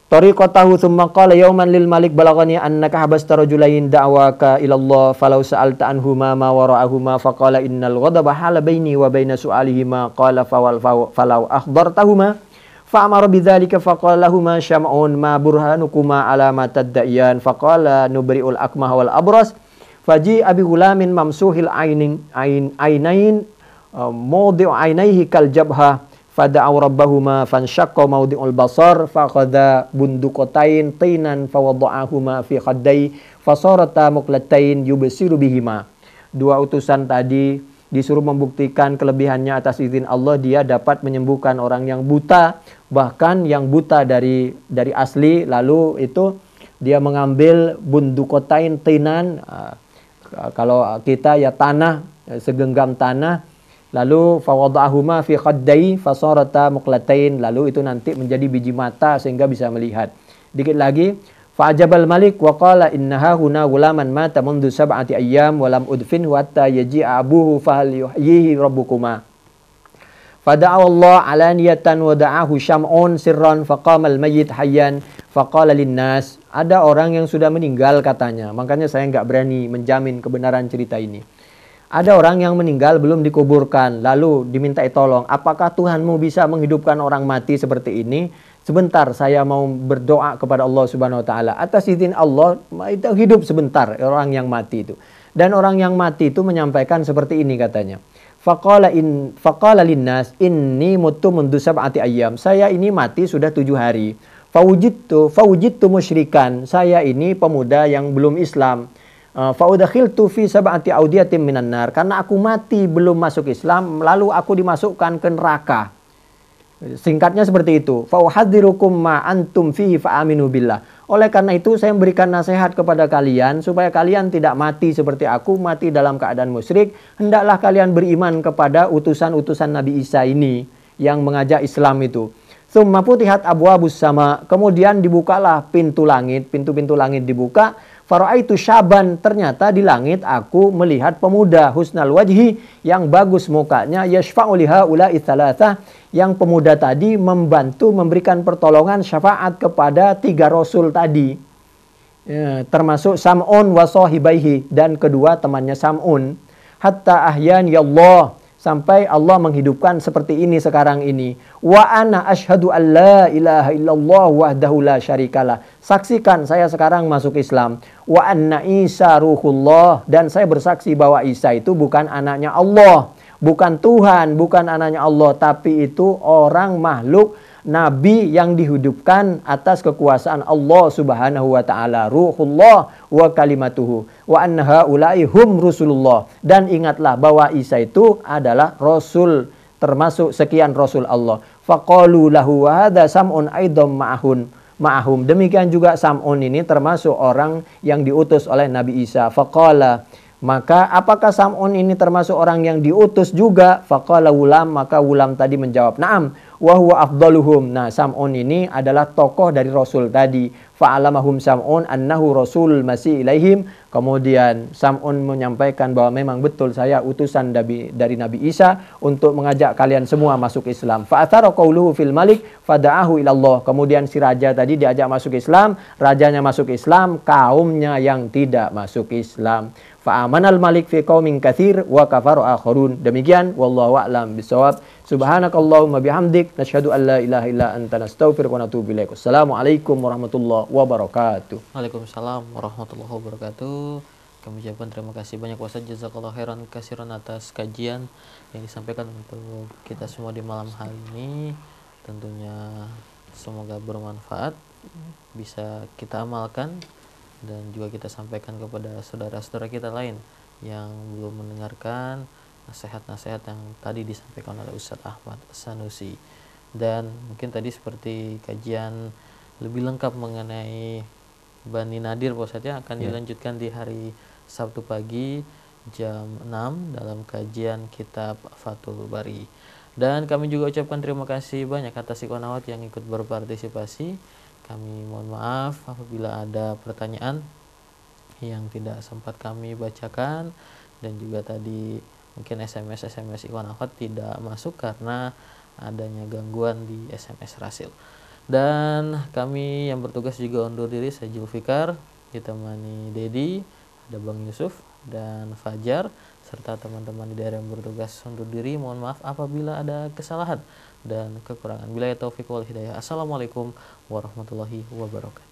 B: tariqatahu thumma qala yawman lil malik balagani annaka habasta rajulain da'waka ilallah falau sa'alta anhuma ma wara'ahuma faqala innal ghadaba hala baini wa baina su'alihima qala falau akhdartahuma fa'amara bidzalika faqala lahuma syam'un ma burhanukuma ala ma tadda'iyan faqala nubri'ul akmah wal abras faji abi gulamin mamsuhil ainain mawdi'u ainaihi kal jabha fada'aw rabbahuma fansyaqqa mawdi'ul basar faqadha bunduqatain tinan fawada'ahuma fi khaddai fasarata muqlatain yubsiru bihima. Dua utusan tadi disuruh membuktikan kelebihannya atas izin Allah, dia dapat menyembuhkan orang yang buta, bahkan yang buta dari asli, lalu itu dia mengambil bundukotain tinan, kalau kita ya tanah, segenggam tanah, lalu fawada'ahuma fi khaddai fasarata muqlatain, lalu itu nanti menjadi biji mata sehingga bisa melihat. Dikit lagi, fa'ajabal malik wa qala innaha huna gulaman mata mundu sab'ati ayyam wa lam udfin hatta yaji'a abuhu fahal yuhyihi rabbukuma. Fada'a Allah alaniyatan wa da'ahu syam'un sirran faqamal mayyit hayyan faqala linnas. Ada orang yang sudah meninggal katanya. Makanya saya enggak berani menjamin kebenaran cerita ini. Ada orang yang meninggal belum dikuburkan, lalu dimintai tolong, apakah Tuhanmu bisa menghidupkan orang mati seperti ini? Sebentar, saya mau berdoa kepada Allah Subhanahu wa taala. Atas izin Allah, itu hidup sebentar orang yang mati itu. Dan orang yang mati itu menyampaikan seperti ini katanya. Faqala linnas inni mutu mundu sab'ati ayyam. Saya ini mati sudah 7 hari. Fawujidtu musyrikan. Saya ini pemuda yang belum Islam. Faudakhiltu fi sab'ati audiyatin minan nar. Karena aku mati belum masuk Islam, lalu aku dimasukkan ke neraka. Singkatnya seperti itu. Fauhadzirukum ma antum fihi fa'aminu billah. Oleh karena itu saya memberikan nasihat kepada kalian supaya kalian tidak mati seperti aku, mati dalam keadaan musyrik. Hendaklah kalian beriman kepada utusan-utusan Nabi Isa ini yang mengajak Islam itu. Tsumma futihat abwabus sama. Kemudian dibukalah pintu langit, pintu-pintu langit dibuka. Faraitu syaban, ternyata di langit aku melihat pemuda husnal wajhi, yang bagus mukanya, yashfa'u liha ula'i thalathah, yang pemuda tadi membantu memberikan pertolongan syafaat kepada 3 rasul tadi, ya, termasuk Sam'un wa sahibaihi, dan kedua temannya Sam'un. Hatta ahyan ya Allah, sampai Allah menghidupkan seperti ini sekarang ini. Wa ana asyhadu an la ilaha illallah wahdahu la syarikalah. Saksikan saya sekarang masuk Islam. Wa anna Isa ruhullah, dan saya bersaksi bahwa Isa itu bukan anaknya Allah, bukan Tuhan, bukan anaknya Allah, tapi itu orang makhluk nabi yang dihidupkan atas kekuasaan Allah Subhanahu wa taala. Ruhullah wa kalimatuhu wa anna haula'i hum rusulullah. Dan ingatlah bahwa Isa itu adalah rasul, termasuk sekian rasul Allah. Faqalu lahu wa hadza sam'un aidam ma'ahum. Demikian juga Sam'un ini termasuk orang yang diutus oleh Nabi Isa. Faqala, maka apakah Sam'un ini termasuk orang yang diutus juga? Faqala Wulam, maka Wulam tadi menjawab, na'am, wa huwa afdaluhum. Nah, Sam'un ini adalah tokoh dari Rasul tadi. Fa'alamahum Sam'un annahu rasul masih ilaihim. Kemudian Sam'un menyampaikan bahwa memang betul saya utusan dari Nabi Isa untuk mengajak kalian semua masuk Islam. Fa'athara qawluhu fil malik fada'ahu ilallah. Kemudian si raja tadi diajak masuk Islam, rajanya masuk Islam, kaumnya yang tidak masuk Islam. Fa'amanal malik fi qaumin katsir wa kafaru akharun. Demikian, wallahu a'lam bishawab. Subhanakallahumma bihamdik nasyhadu an la ilaha illa anta nastaghfiruka wa natubu ilaik. Assalamualaikum warahmatullahi wabarakatuh.
A: Waalaikumsalam warahmatullahi wabarakatuh. Kami ucapkan terima kasih banyak Ustaz, jazakallahu khairan kasiran atas kajian yang disampaikan untuk kita semua di malam hari ini. Tentunya semoga bermanfaat, bisa kita amalkan, dan juga kita sampaikan kepada saudara-saudara kita lain yang belum mendengarkan nasihat-nasihat yang tadi disampaikan oleh Ustaz Ahmad Sanusi. Dan mungkin tadi seperti kajian lebih lengkap mengenai Bani Nadir, Pak Ustaz, akan dilanjutkan di hari Sabtu pagi jam 6 dalam kajian kitab Fathul Bari. Dan kami juga ucapkan terima kasih banyak atas ikhwan yang ikut berpartisipasi. Kami mohon maaf apabila ada pertanyaan yang tidak sempat kami bacakan, dan juga tadi mungkin SMS ikhwan akhwat tidak masuk karena adanya gangguan di SMS Rasil. Dan kami yang bertugas juga undur diri. Saya Julfikar ditemani Dedi, ada Bang Yusuf dan Fajar, serta teman-teman di daerah yang bertugas undur diri. Mohon maaf apabila ada kesalahan dan kekurangan. Billahi taufiq wal hidayah. Assalamualaikum warahmatullahi wabarakatuh.